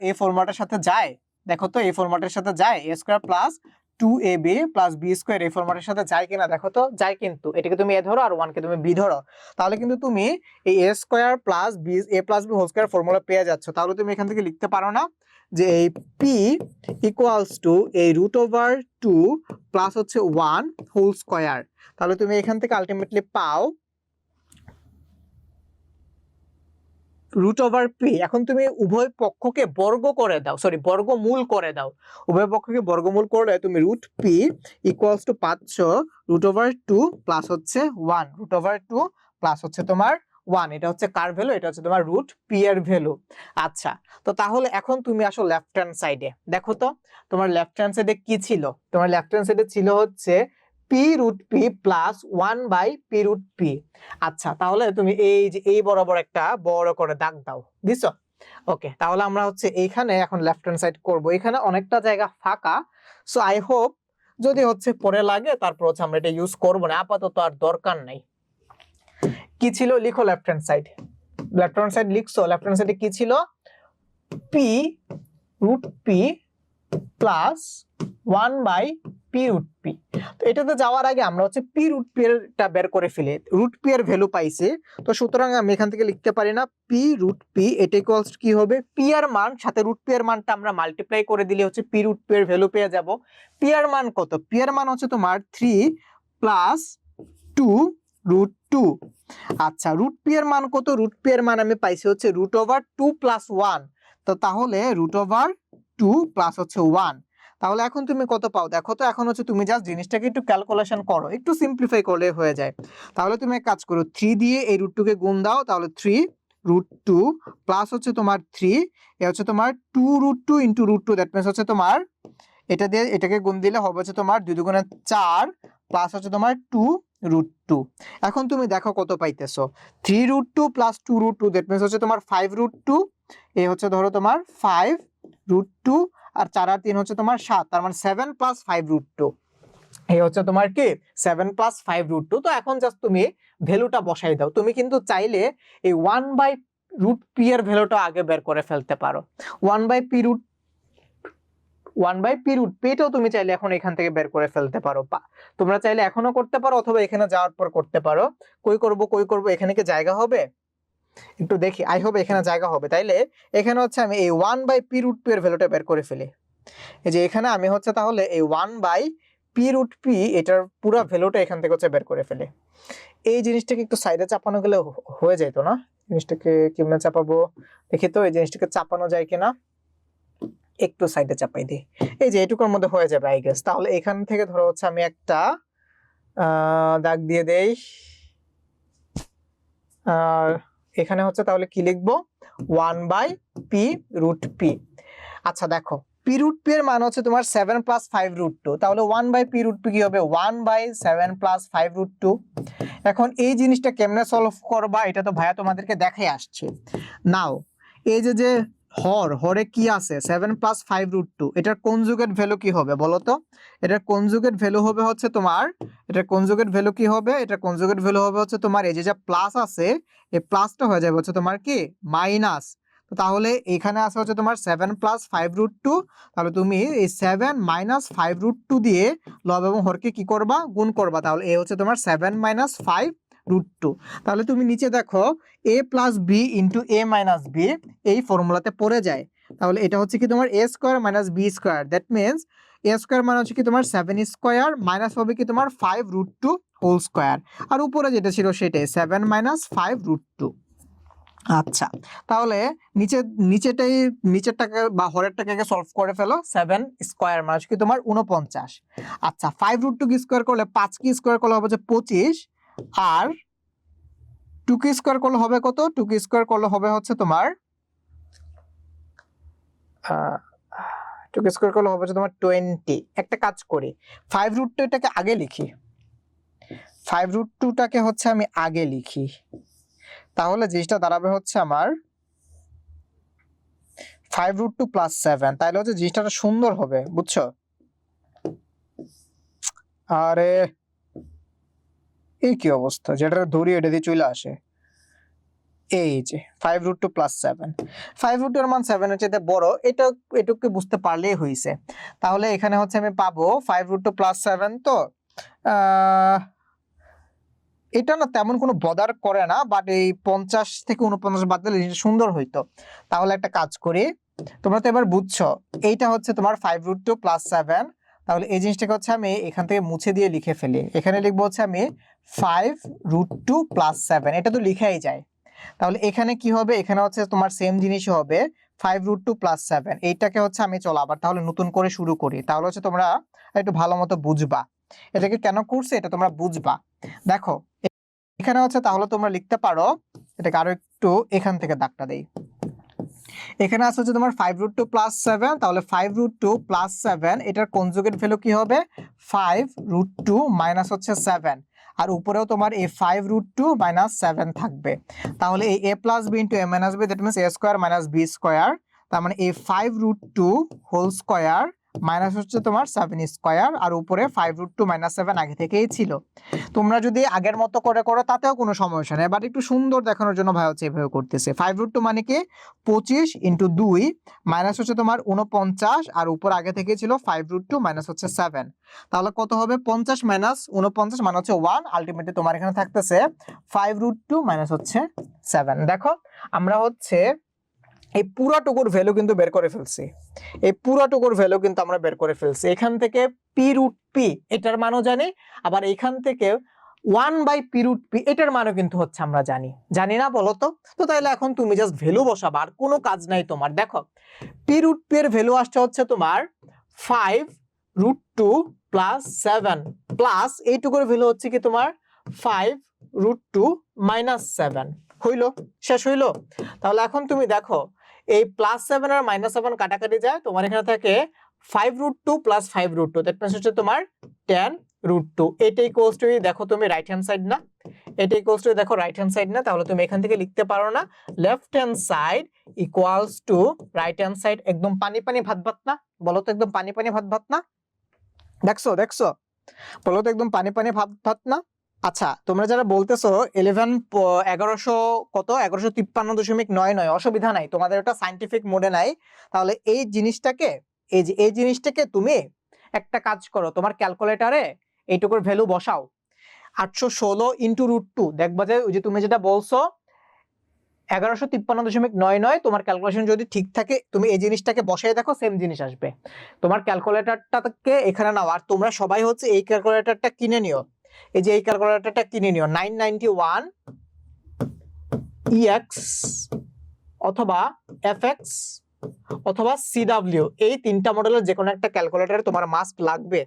এই ফর্মুলাটার সাথে যায়? দেখো তো এই ফর্মুলাটার সাথে যায়? a² + 2ab + b² এই ফর্মুলাটার সাথে যায় কিনা দেখো তো। যায় কিন্তু। এটাকে তুমি a ধরো আর 1 কে তুমি b ধরো, তাহলে কিন্তু তুমি এই a² + b a+b² ফর্মুলা পেয়ে যাচ্ছ। তাহলে তুমি এখান থেকে লিখতে পারো না যে এই p ইকুয়ালস টু এই √2 প্লাস হচ্ছে 1² তাহলে তুমি এখান থেকে আলটিমেটলি পাও √p। এখন তুমি উভয় পক্ষকে বর্গ করে দাও, সরি বর্গমূল করে দাও। উভয় পক্ষকে বর্গমূল করলে তুমি √p ইকুয়ালস টু পাচ্ছ √2 প্লাস হচ্ছে 1, √2 প্লাস হচ্ছে তোমার 1, এটা হচ্ছে কার ভ্যালু, এটা হচ্ছে তোমার রুট পি এর ভ্যালু। আচ্ছা, তো তাহলে এখন তুমি আসো লেফট হ্যান্ড সাইডে, দেখো তো তোমার লেফট হ্যান্ড সাইডে কি ছিল, তোমার লেফট হ্যান্ড সাইডে ছিল হচ্ছে P root P plus 1/p root P. আচ্ছা, তাহলে তুমি এই যে এই বরাবর একটা বড় করে দাগ দাও, দিছো? ওকে, তাহলে আমরা হচ্ছে এইখানে এখন লেফট হ্যান্ড সাইড করব, এখানে অনেকটা জায়গা ফাঁকা, সো আই হোপ যদি হচ্ছে পরে লাগে তারপর হচ্ছে আমরা এটা ইউজ করব না, আপাতত আর দরকার নাই। কি ছিল লিখো left hand side, left hand side লিখছো, লেফট হ্যান্ড সাইডে কি ছিল, P root P plus 1/p root P. তো এটাতে যাওয়ার আগে আমরা হচ্ছে পি রুট পি এরটা বের করে ফেলি, রুট পি এর ভ্যালু পাইছে, তো সুতরাং আমি এখান থেকে লিখতে পারি না পি রুট পি, এটা ইকুয়ালস কি হবে, পি এর মান সাথে রুট পি এর মানটা আমরা মাল্টিপ্লাই করে দিলে হচ্ছে পি রুট পি এর ভ্যালু পেয়ে যাব। পি এর মান কত, পি এর মান হচ্ছে তোমার 3 প্লাস 2 রুট 2। আচ্ছা, রুট পি এর মান কত, রুট পি এর মান আমি পাইছি হচ্ছে রুট ওভার 2 প্লাস 1, তো তাহলে রুট ওভার 2 প্লাস হচ্ছে 1। তাহলে এখন তুমি কত পাও দেখো তো, এখন হচ্ছে তুমি জাস্ট জিনিসটাকে একটু ক্যালকুলেশন করো, একটু সিম্পলিফাই করলে হয়ে যায়। তাহলে তুমি এক কাজ করো, 3 দিয়ে এই রুট 2 কে গুণ দাও, তাহলে 3 রুট 2 প্লাস হচ্ছে তোমার 3, এ হচ্ছে তোমার 2 root 2 into root 2, that means হচ্ছে তোমার এটা দিয়ে এটাকে গুণ দিলে হবে হচ্ছে তোমার 2 দুগুণে 4 প্লাস হচ্ছে তোমার 2 রুট 2। এখন তুমি দেখো কত পাইতেছো, 3 root 2 plus 2 root 2, that means হচ্ছে তোমার 5 রুট 2, এই হচ্ছে ধরো তোমার 5 রুট 2, আর 4 আর 3 হচ্ছে তোমার 7, তার মানে 7 প্লাস 5 রুট 2, এই হচ্ছে তোমার কি 7 প্লাস 5 রুট 2। তো এখন জাস্ট তুমি ভ্যালুটা বসাই দাও, তুমি কিন্তু চাইলে এই 1/√p এর ভ্যালুটা আগে বের করে ফেলতে পারো, 1/p√p এটাও তুমি চাইলে এখন এখান থেকে বের করে ফেলতে পারো, তোমরা চাইলে এখনো করতে পারো অথবা এখানে যাওয়ার পর করতে পারো। কই করব, এখানে কি জায়গা হবে, একটু দেখি, আই হোপ এখানে জায়গা হবে। তাইলে এখানে হচ্ছে আমি এই 1/p√p এর ভ্যালুটা বের করে ফেলি, এই যে এখানে আমি হচ্ছে তাহলে এই 1/p√p এটার পুরো ভ্যালুটা এখান থেকে হচ্ছে বের করে ফেলি। এই জিনিসটাকে একটু সাইডে চাপানো গেলে হয়ে যেত না, জিনিসটাকে কেমনে চাপাবো দেখি তো, এই জিনিসটাকে চাপানো যায় কিনা, একটু সাইডে চাপাই দিই, এই যে এটুকুর মধ্যে হয়ে যাবে আই গেস। তাহলে এখান থেকে ধরো হচ্ছে আমি একটা দাগ দিয়ে দেই, এখানে হচ্ছে তাহলে কি লিখবো, 1/p√p। আচ্ছা দেখো, p√p এর মান হচ্ছে তোমার 7 প্লাস 5 রুট 2, তাহলে 1/p√p কি হবে, 1/7 প্লাস 5 রুট 2। এখন এই জিনিসটা কেমনে সলভ করবা এটা তো ভাইয়া তোমাদেরকে দেখাই আসছে। নাও এই যে হরে কি আছে 7 প্লাস 5 রুট 2, এটার কনজুগেট ভ্যালু কি হবে বলো তো, এটার কনজুগেট ভ্যালু হবে হচ্ছে তোমার, এটার কনজুগেট ভ্যালু কি হবে, এটার কনজুগেট ভ্যালু হবে হচ্ছে তোমার এই যে প্লাস আছে, এই প্লাসটা হয়ে যাবে হচ্ছে তোমার কি মাইনাস। তো তাহলে এখানে আছে হচ্ছে তোমার 7 প্লাস 5 রুট 2, তাহলে তুমি এই 7 মাইনাস 5 রুট 2 দিয়ে লব এবং হরকে কি করবা, গুণ করবা, তাহলে এ হচ্ছে তোমার 7 মাইনাস 5 রুট 2। তাহলে তুমি নিচে দেখো a plus B into A minus B এই ফর্মুলাতে পড়ে যায়, তাহলে এটা হচ্ছে কি তোমার a square minus B square, that means a square মানে হচ্ছে কি তোমার 7 স্কোয়ার মাইনাস হবে কি তোমার 5 রুট 2 হোল স্কোয়ার, আর উপরে যেটা ছিল সেটাই 7 মাইনাস 5 রুট 2। আচ্ছা, তাহলে নিচেরটাকে বা হরেরটাকে সলভ করে ফেলো, 7 স্কোয়ার মানে কি তোমার 49। আচ্ছা, 5 রুট 2 কি স্কোয়ার করলে 5 কি স্কোয়ার করলে হবে যে 25, আর 2 কি স্কোয়ার করলে হবে কত, 2 কি স্কোয়ার করলে হবে হচ্ছে তোমার 2 কি স্কোয়ার করলে হবে হচ্ছে তোমার 20। একটা কাজ করি, 5 রুট 2 এটাকে আগে লিখি, 5 রুট 2টাকে হচ্ছে আমি আগে লিখি, তাহলে জিনিসটা দাঁড়াবে হচ্ছে আমার 5 রুট 2 প্লাস 7, তাহলে হচ্ছে জিনিসটা সুন্দর হবে, বুঝছো? আরে এই কি অবস্থা, যেটা ধরি এটা দিয়ে চলে আসে, এই যে 5 রুট 2 প্লাস 7, 5 রুট 2 এর মান 7 এর চেয়ে বড়, এটুকু বুঝতে পারলেই হয়েছে। তাহলে এখানে হচ্ছে আমি পাবো 5 রুট 2 প্লাস 7, তো এটা না তেমন কোনো বদার করে না, বাট এই 50 থেকে 49 বাদ দিলে সুন্দর হইতো। তাহলে একটা কাজ করি, তোমরা তো এবার বুঝছো এইটা হচ্ছে তোমার 5 রুট 2 প্লাস 7, তাহলে এই জিনিসটাকে হচ্ছে আমি এখান থেকে মুছে দিয়ে লিখে ফেলি, এখানে লিখবো হচ্ছে আমি 5 রুট 2 প্লাস 7, এটা তো লিখাই যায়। তাহলে এখানে কি হবে, এখানে হচ্ছে তোমার সেম জিনিসই হবে 5 রুট 2 প্লাস 7, এইটাকে হচ্ছে আমি চলো আবার তাহলে নতুন করে শুরু করি, তাহলে হচ্ছে তোমরা একটু ভালো মতো বুঝবা এটাকে কেন করছে, এটা তোমরা বুঝবা। দেখো এখানে হচ্ছে তাহলে তোমরা লিখতে পারো এটাকে আরো একটু এখান থেকে দাগটা দেই। এখানে আছে হচ্ছে তোমার 5√2 প্লাস 7, তাহলে 5√2 প্লাস 7 এটার কনজুগেট ভ্যালু কি হবে 5√2 মাইনাস হচ্ছে 7, আর উপরেও তোমার এই 5√2 মাইনাস 7 থাকবে। তাহলে এই a plus b into a minus b, that means a square minus b square, তার মানে এই 5√2 হোল স্কোয়ার মাইনাস হচ্ছে তোমার 7 স্কোয়ার, আর উপরে 5√2 মাইনাস 7 আগে থেকেই ছিল। তোমরা যদি আগের মতো করে করো তাতেও কোনো সমস্যা নেই, বাট একটু সুন্দর দেখানোর জন্য ভাই হচ্ছে এভাবে করতেছে। 5√2 মানে কি 25 ইন্টু 2 মাইনাস হচ্ছে তোমার 49, আর উপর আগে থেকে ছিল 5√2 মাইনাস হচ্ছে 7, তাহলে কত হবে 50 মাইনাস 49 মানে হচ্ছে 1, আলটিমেটলি তোমার এখানে থাকতেছে 5√2 মাইনাস হচ্ছে 7। দেখো আমরা হচ্ছে এই পুরাটুকুর ভ্যালু কিন্তু বের করে ফেলছি, এই পুরাটুকুর ভ্যালু কিন্তু আমরা বের করে ফেলছি। এখান থেকে p√p এটার মানও জানি, আবার এখান থেকে 1/p√p এটার মানও কিন্তু হচ্ছে আমরা জানি না বলো তো? তো তাহলে এখন তুমি জাস্ট ভ্যালু বসাবা, আর কোনো কাজ নাই তোমার। দেখো p√p এর ভ্যালু আসছে হচ্ছে তোমার 5√2 প্লাস 7 প্লাস এইটুকুর ভ্যালু হচ্ছে কি তোমার 5√2 মাইনাস 7। হইলো? শেষ হইলো? তাহলে এখন তুমি দেখো এই প্লাস 7 আর মাইনাস 7 কাটাকাটি যায়, তোমার এখানে থাকে 5√2 প্লাস 5√2, দ্যাট মিন্স হচ্ছে তোমার 10√2। এটা ইকুয়ালস টু, দেখো তুমি রাইট হ্যান্ড সাইড না, এটা ইকুয়ালস টু দেখো রাইট হ্যান্ড সাইড না, তাহলে তুমি এখান থেকে লিখতে পারো না left hand side equals to right hand side. একদম পানি পানি ভাত ভাত না? বলো তো একদম পানি পানি ভাত ভাত না? দেখছো বলো তো একদম পানি পানি ভাত ভাত না? আচ্ছা তোমরা যারা বলতেছো 1100 কত 1153.99, অসুবিধা নাই, তোমাদের ওটা সায়েন্টিফিক মোডে নাই। তাহলে এই জিনিসটাকে এই জিনিসটাকে তুমি একটা কাজ করো, তোমার ক্যালকুলেটরে এইটুকুর ভ্যালু বসাও 816 ইন্টু √2, দেখবা যে ওই যে তুমি যেটা বলছো 1153.99, তোমার ক্যালকুলেশন যদি ঠিক থাকে তুমি এই জিনিসটাকে বসাই দেখো সেম জিনিস আসবে। তোমার ক্যালকুলেটরটাকে এখানে নাও, আর তোমরা সবাই হচ্ছে এই ক্যালকুলেটরটা কিনে নিও, এই যে এই ক্যালকুলেটরটা কিনে নিও 991 EX অথবা FX অথবা CW, এই তিনটা মডেলের যে কোনো একটা ক্যালকুলেটর তোমার মাস্ট লাগবে।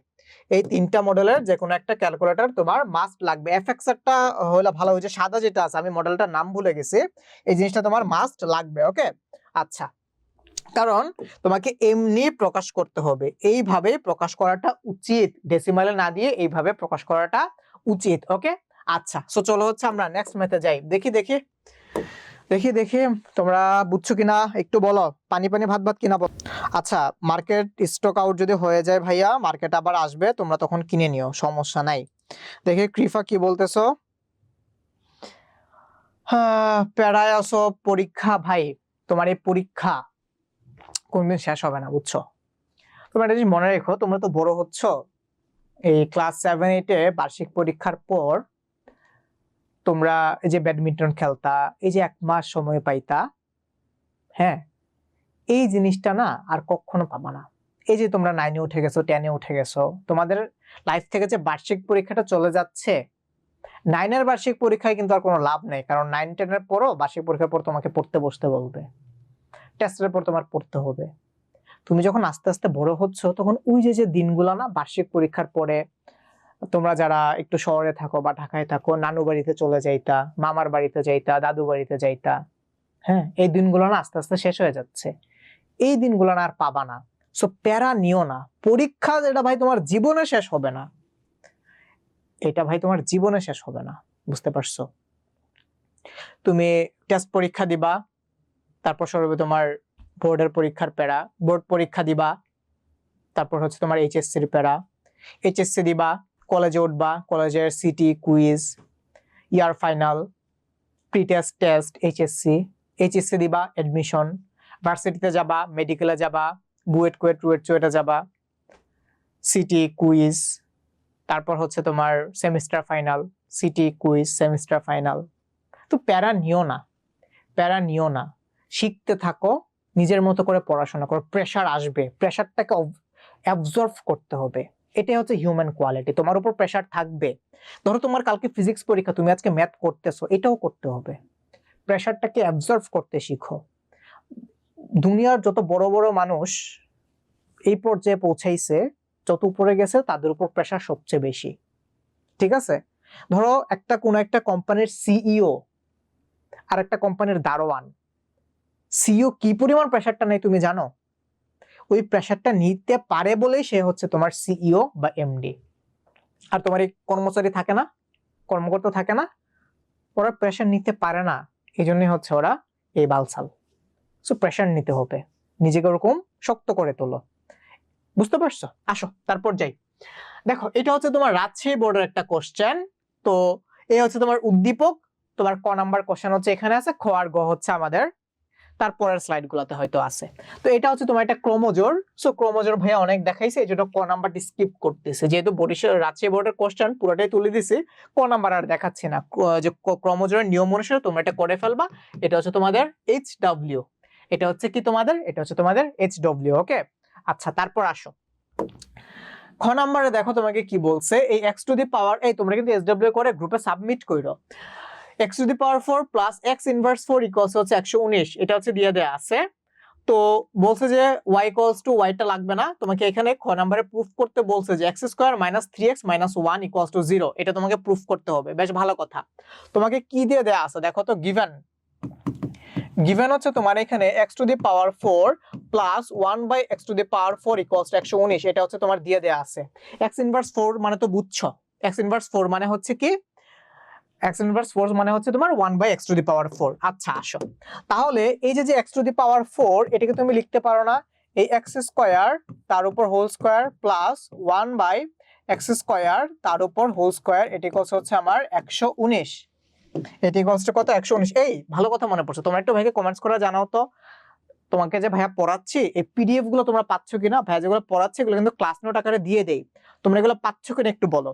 এই তিনটা মডেলের যে কোনো একটা ক্যালকুলেটর তোমার মাস্ট লাগবে। FX একটা হলে ভালো, হয়েছে সাদা যেটা আছে, আমি মডেলটার নাম ভুলে গেছি, এই জিনিসটা তোমার মাস্ট লাগবে। ওকে আচ্ছা, কারণ তোমাকে এমনি প্রকাশ করতে হবে, এইভাবে প্রকাশ করাটা উচিত, ডেসিমালে না দিয়ে এইভাবে প্রকাশ করাটা উচিত। ওকে আচ্ছা, সো চলো হচ্ছে আমরা নেক্সট ম্যাথে যাই। দেখি দেখি দেখি দেখি তোমরা বুঝছো কিনা একটু বলো, পানি পানি ভাত ভাত কিনা বলো। আচ্ছা মার্কেট স্টক আউট যদি হয়ে যায় ভাইয়া, মার্কেট আবার আসবে, তোমরা তখন কিনে নিও, সমস্যা নাই। দেখি কৃফা কি বলতেছো? হ্যাঁ প্যারায় আসো, পরীক্ষা ভাই, তোমার এই পরীক্ষা কোনদিন শেষ হবে না, বুঝছো? তোমরা একটা জিনিস মনে রেখো, তোমরা তো বড় হচ্ছ, এই ক্লাস 7-8 বার্ষিক পরীক্ষার পর তোমরা এই যে ব্যাডমিন্টন খেলতা, এই যে 1 মাস সময় পাইতা, হ্যাঁ এই জিনিসটা না আর কখনো পাবা না। এই যে তোমরা 9-এ উঠে গেছো, 10-এ উঠে গেছো, তোমাদের লাইফ থেকে যে বার্ষিক পরীক্ষাটা চলে যাচ্ছে, 9-এর বার্ষিক পরীক্ষায় কিন্তু আর কোনো লাভ নেই, কারণ 9-10-এর পরও বার্ষিক পরীক্ষার পর তোমাকে পড়তে বসতে বলবে, টেস্টের পর তোমার পড়তে হবে। তুমি যখন আস্তে আস্তে বড় হচ্ছ, তখন ওই যে দিনগুলো না বার্ষিক পরীক্ষার পরে তোমরা যারা একটু শহরে থাকো বা ঢাকায় থাকো, নানু বাড়িতে চলে যাইতা, মামার বাড়িতে যাইতা, দাদু বাড়িতে যাইতা, হ্যাঁ এই দিনগুলো না আস্তে আস্তে শেষ হয়ে যাচ্ছে, এই দিনগুলো না আর পাবা না। সো প্যারা নিও না, পরীক্ষা যেটা ভাই তোমার জীবনে শেষ হবে না, এটা ভাই তোমার জীবনে শেষ হবে না, বুঝতে পারছো? তুমি টেস্ট পরীক্ষা দিবা, তারপর সরবে তোমার বোর্ডের পরীক্ষার প্যারা, বোর্ড পরীক্ষা দিবা, তারপর হচ্ছে তোমার এইচএসসির প্যারা, এইচএসসি দিবা, কলেজে উঠবা, কলেজের city quiz, year final, pre test test, HSC দিবা, অ্যাডমিশন, ভার্সিটিতে যাবা, মেডিকেলে যাবা, বুয়েট কুয়েট রুয়েট চুয়েটে যাবা, সিটি কুইজ, তারপর হচ্ছে তোমার semester final, city quiz semester final. তো প্যারা নিও না, শিখতে থাকো, নিজের মতো করে পড়াশোনা করো, প্রেশার আসবে, প্রেশারটাকে অ্যাবজর্ব করতে হবে, এটাই হচ্ছে হিউম্যান কোয়ালিটি। তোমার উপর প্রেশার থাকবে, ধরো তোমার কালকে ফিজিক্স পরীক্ষা, তুমি আজকে ম্যাথ করতেছো, এটাও করতে হবে, প্রেশারটাকে অ্যাবজর্ব করতে শিখো। দুনিয়ার যত বড় বড় মানুষ এই পর্যায়ে পৌঁছাইছে, যত উপরে গেছে, তাদের উপর প্রেশার সবচেয়ে বেশি, ঠিক আছে? ধরো কোন একটা কোম্পানির সিইও, আর একটা কোম্পানির দারোয়ান, সিইও কি পরিমাণ প্রেসারটা নেই তুমি জানো? ওই প্রেসারটা নিতে পারে বলেই সে হচ্ছে তোমার সিইও বা এমডি। আর তোমার এই কর্মচারী থাকে না, কর্মকর্তা থাকে না, ওরা প্রেসার নিতে পারে না, এই জন্যই হচ্ছে ওরা এই বালসাল। সো প্রেসার নিতে হবে, নিজেকে ওরকম শক্ত করে তোলো, বুঝতে পারছো? আসো তারপর যাই। দেখো এটা হচ্ছে তোমার রাজশাহী বোর্ডের একটা কোশ্চেন। তো এই হচ্ছে তোমার উদ্দীপক, তোমার ক নাম্বার কোশ্চেন হচ্ছে এখানে আছে, খ আর গ হচ্ছে আমাদের তারপরের স্লাইড গুলাতে হয়তো আছে। তো এটা হচ্ছে তোমার একটা ক্রোমোজোর। সো ক্রোমোজোর ভাইয়া অনেক দেখাইছে, এই জন্য ক নাম্বারটি স্কিপ করতেছে, যেহেতু বরিশাল রাজশাহী বোর্ডের কোশ্চেন পুরোটাই তুলে দিছি, ক নাম্বার আর দেখাচ্ছি না। যে ক্রোমোজোরের নিয়ম অনুসারে তোমরা এটা করে ফেলবা। এটা হচ্ছে তোমাদের HW, এটা হচ্ছে কি তোমাদের, এটা হচ্ছে তোমাদের HW। ওকে, আচ্ছা তারপর আসো খ নাম্বারে। দেখো তোমাকে কি বলছে, এই x টু দি পাওয়ার, এই তোমরা কিন্তু SW করে গ্রুপে সাবমিট কইরো, x to the power 4 plus x inverse 4 equals হচ্ছে 119, এটা হচ্ছে দিয়ে দেয়া আছে। তো বলছে যে y ইকুয়ালস টু y টা লাগবে না, তোমাকে এখানে খ নম্বরে প্রুফ করতে বলছে যে x square minus 3x minus 1 equals to 0, এটা তোমাকে প্রুফ করতে হবে। বেশ ভালো কথা। তোমাকে কি দিয়ে দেয়া আছে দেখো তো, গিভেন হচ্ছে তোমার এখানে x to the power 4 plus 1 by x to the power 4 equals to 119, এটা হচ্ছে তোমার দিয়ে দেয়া আছে। x ইনভার্স 4 মানে তো বুঝছো, x ইনভার্স 4 মানে হচ্ছে কি, x ইনভার্স 4 মানে হচ্ছে তোমার 1 by x to the power 4। আচ্ছা আসো তাহলে এই যে x টু দি পাওয়ার 4, এটাকে তুমি লিখতে পারো না এই x স্কয়ার তার উপর whole square plus 1 by x square তার উপর হোল স্কয়ার, এটি হচ্ছে আমার 119, এটি কত 119। এই ভালো কথা মনে পড়ছে, তোমরা একটু ভাইকে কমেন্টস করে জানাও তো, তোমাকে যে ভাইয়া পড়াচ্ছি এই পিডিএফ গুলো তোমরা পাচ্ছ কিনা, ভাইয়া যেগুলো পড়াচ্ছে এগুলো কিন্তু ক্লাস নোট আকারে দিয়ে দেই, তোমরা এগুলো পাচ্ছ কিনা একটু বলো।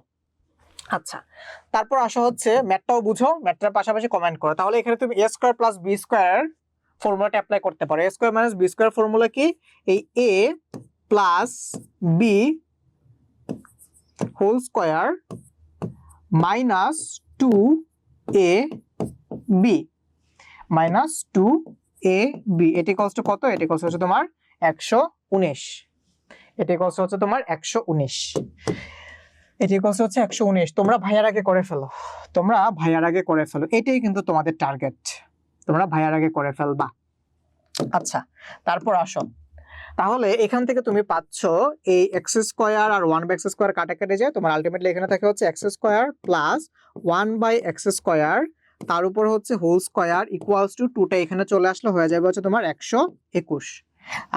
আচ্ছা তারপর আসা হচ্ছে ম্যাথটাও বুঝো, ম্যাথটার পাশাপাশি কমেন্ট করো। তাহলে এখানে তুমি a square plus b square ফর্মুলাটা অ্যাপ্লাই করতে পারো। a square minus b square formula কি, এই a plus b whole square minus 2ab minus 2ab, এটি ইকুয়ালস টু কত, এটি ইকুয়ালস হচ্ছে তোমার 119, এটি ইকুয়ালস হচ্ছে তোমার 119, এটি ইকুয়ালস হচ্ছে 119। তোমরা ভাইয়ার আগে করে ফেলো, তোমরা ভাইয়ার আগে করে ফেলো, এটাই কিন্তু তোমাদের টার্গেট, তোমরা ভাইয়ার আগে করে ফেলবা। আচ্ছা তারপর আসো, তাহলে এখান থেকে তুমি পাচ্ছ এই এক্স স্কয়ার আর 1 বাই এক্স স্কয়ার কাটাকাটি যায়, তোমার আলটিমেটলি এখানে থাকে হচ্ছে X square plus 1 by X square তার উপর হচ্ছে হোল স্কয়ার ইকুয়ালস টু 2টা এখানে চলে আসলে হয়ে যাবে হচ্ছে তোমার 121।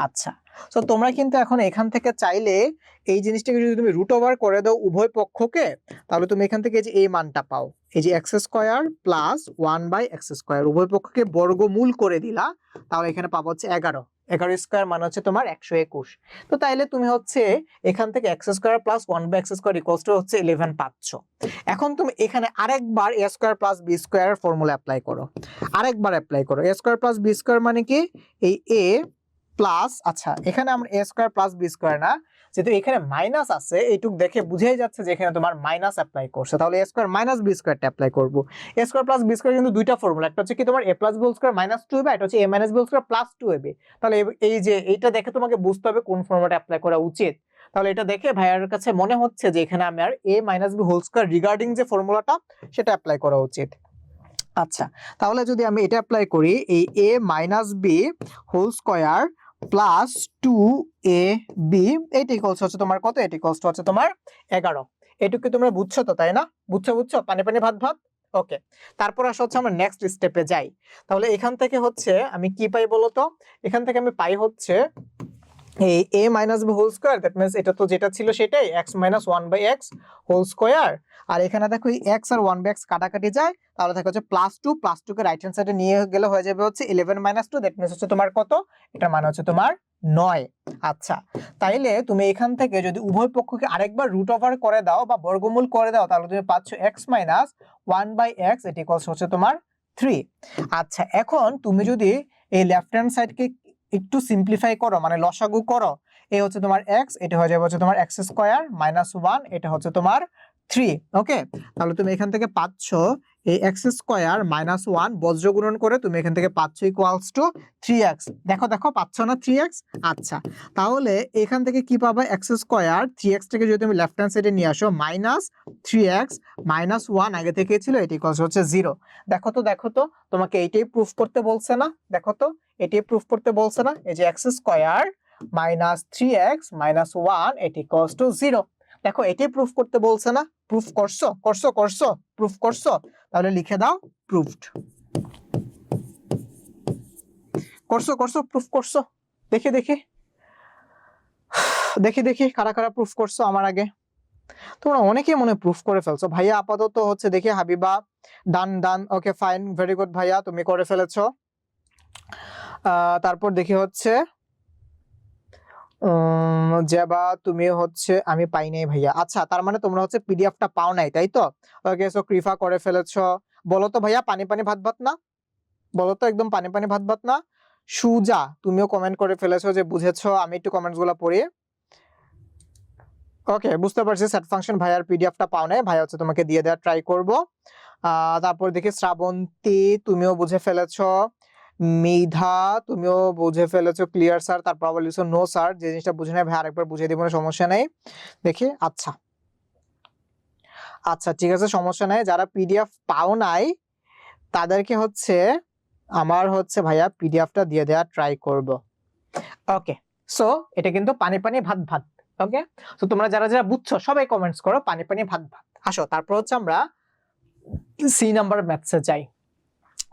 আচ্ছা সো তোমরা কিন্তু এখন এখান থেকে চাইলে এই জিনিসটাকে যদি তুমি রুট ওভার করে দাও উভয় পক্ষকে, তাহলে তুমি এখান থেকে যে এই মানটা পাও, এই যে X square plus 1 by X square উভয় পক্ষকে বর্গমূল করে দিলা, তাহলে এখানে পাবো হচ্ছে 11, 11 স্কয়ার মানে হচ্ছে তোমার 121। তো তাইলে তুমি হচ্ছে এখান থেকে X square plus 1 by X square equals to হচ্ছে 11 পাচ্ছ। এখন তুমি এখানে আরেকবার a square plus b square formula apply করো, আরেকবার অ্যাপ্লাই করো। a square plus b square মানে কি, এই a প্লাস, আচ্ছা এখানে আমরা a square plus b square না, যেহেতু এখানে মাইনাস আছে এইটুক দেখে বুঝাই যাচ্ছে যে এখানে তোমার মাইনাস অ্যাপ্লাই করছে, তাহলে a স্কয়ার মাইনাস b স্কয়ারটা অ্যাপ্লাই করব। a square plus b square কিন্তু দুইটা ফর্মুলা, একটা হচ্ছে কি তোমার a plus b whole square minus 2 হবে, এটা হচ্ছে a minus b whole square plus 2 হবে। তাহলে এই যে এইটা দেখে তোমাকে বুঝতে হবে কোন ফর্মুলাটা অ্যাপ্লাই করা উচিত। তাহলে এটা দেখে ভাইয়ার কাছে মনে হচ্ছে যে এখানে আমার a minus b whole square regarding যে ফর্মুলাটা সেটা অ্যাপ্লাই করা উচিত। আচ্ছা তাহলে যদি আমি এটা অ্যাপ্লাই করি, এই a minus b whole square plus 2ab, এইটা ইকুয়ালস হচ্ছে তোমার কত, এটা ইকুয়ালস হচ্ছে তোমার 11। এটুকু তোমরা বুঝছো তো, তাই না? বুঝছো পানি পানি ভাত ভাত। ওকে তারপর আসা হচ্ছে আমরা নেক্সট স্টেপে যাই। তাহলে এখান থেকে হচ্ছে আমি কি পাই বলো তো, এখান থেকে আমি পাই হচ্ছে এই a minus b whole square, that means এটা তো যেটা ছিল সেটাই x minus 1 by x whole square, আর এখানে দেখো এই x আর 1 বাই x কাটাকাটি যায়, তাহলে থাকে হচ্ছে প্লাস 2, প্লাস 2 কে রাইট হ্যান্ড সাইডে নিয়ে গেলে হয়ে যাবে হচ্ছে 11 মাইনাস 2, দ্যাট মিন্স হচ্ছে তোমার কত, এটা মানে হচ্ছে তোমার 9। আচ্ছা তাইলে তুমি এখান থেকে যদি উভয় পক্ষকে আরেকবার রুট ওভার করে দাও বা বর্গমূল করে দাও, তাহলে তুমি পাচ্ছ x মাইনাস 1 বাই x, এটি ইকুয়ালস হচ্ছে তোমার 3। আচ্ছা এখন তুমি যদি এই লেফট হ্যান্ড সাইডকে একটু সিম্পলিফাই করো, মানে লসাগু করো, এই হচ্ছে তোমার x, এটা হয়ে যাবে হচ্ছে তোমার x স্কয়ার মাইনাস 1, এটা হচ্ছে তোমার 3। ওকে তাহলে তুমি এখান থেকে পাচ্ছ এই এক্স স্কোয়ার মাইনাস 1 বজ্র গুণন করে তুমি এখান থেকে পাচ্ছ ইকুয়ালস টু 3x। দেখো দেখো পাচ্ছ না 3x? আচ্ছা, তাহলে এখান থেকে কি পাবে? এক্স স্কোয়ার 3x থেকে যদি তুমি লেফট হ্যান্ড সাইডে নিয়ে আসো মাইনাস 3x মাইনাস 1 আগে থেকে ছিল, এটি ইকুয়ালস হচ্ছে 0। দেখো তো তোমাকে এইটাই প্রুফ করতে বলছে না? দেখো তো এটাই প্রুফ করতে বলছে না? এই যে x square minus 3x minus 1 এটি ইকুয়ালস টু 0। দেখো এটাই প্রুফ করতে বলছে না? প্রুফ করছো প্রুফ করছো? তাহলে লিখে দাও প্রুফড। করছো প্রুফ করছো? দেখি কারা কারা প্রুফ করছো আমার আগে। তোমরা অনেকেই মনে প্রুফ করে ফেলছো। ভাইয়া আপাতত হচ্ছে দেখি হাবিবা ডান ওকে ফাইন ভেরি গুড ভাইয়া, তুমি করে ফেলেছো। তারপর দেখি হচ্ছে জেবা তুমি হচ্ছে আমি পাই নাই ভাইয়া। আচ্ছা, তার মানে তোমরা হচ্ছে পিডিএফটা পাও নাই, তাই তো? ওকে, সো কৃপা করে ফেলেছো। বলো তো ভাইয়া পানি ভাত না? বলো তো একদম পানি ভাত না? সুজা তুমিও কমেন্ট করে ফেলেছো যে বুঝেছো। আমি একটু কমেন্টস গুলো পড়ি। ওকে, বুঝতে পারছি সেট ফাংশন ভাইয়ার পিডিএফটা পাও নাই, ভাইয়া হচ্ছে তোমাকে দিয়ে দেওয়ার ট্রাই করব। তারপর দেখি শ্রাবন্তী তুমিও বুঝে ফেলেছো। মেধা তুমিও বুঝে ফেলেছো ক্লিয়ার স্যার। তারপর আবার লিখছো নো স্যার, যে জিনিসটা বুঝে নেই ভাই আরেকবার বুঝিয়ে দিব, সমস্যা নেই। দেখি আচ্ছা ঠিক আছে, সমস্যা নাই। যারা পিডিএফ পাও নাই তাদেরকে হচ্ছে আমার হচ্ছে ভাইয়া পিডিএফটা দিয়ে দেওয়ার ট্রাই করব। ওকে, সো এটা কিন্তু পানি ভাত। ওকে, সো তোমরা যারা যারা বুঝছো সবাই কমেন্টস করো পানি ভাত। আসো তারপর হচ্ছে আমরা সি নাম্বার ম্যাথসে যাই।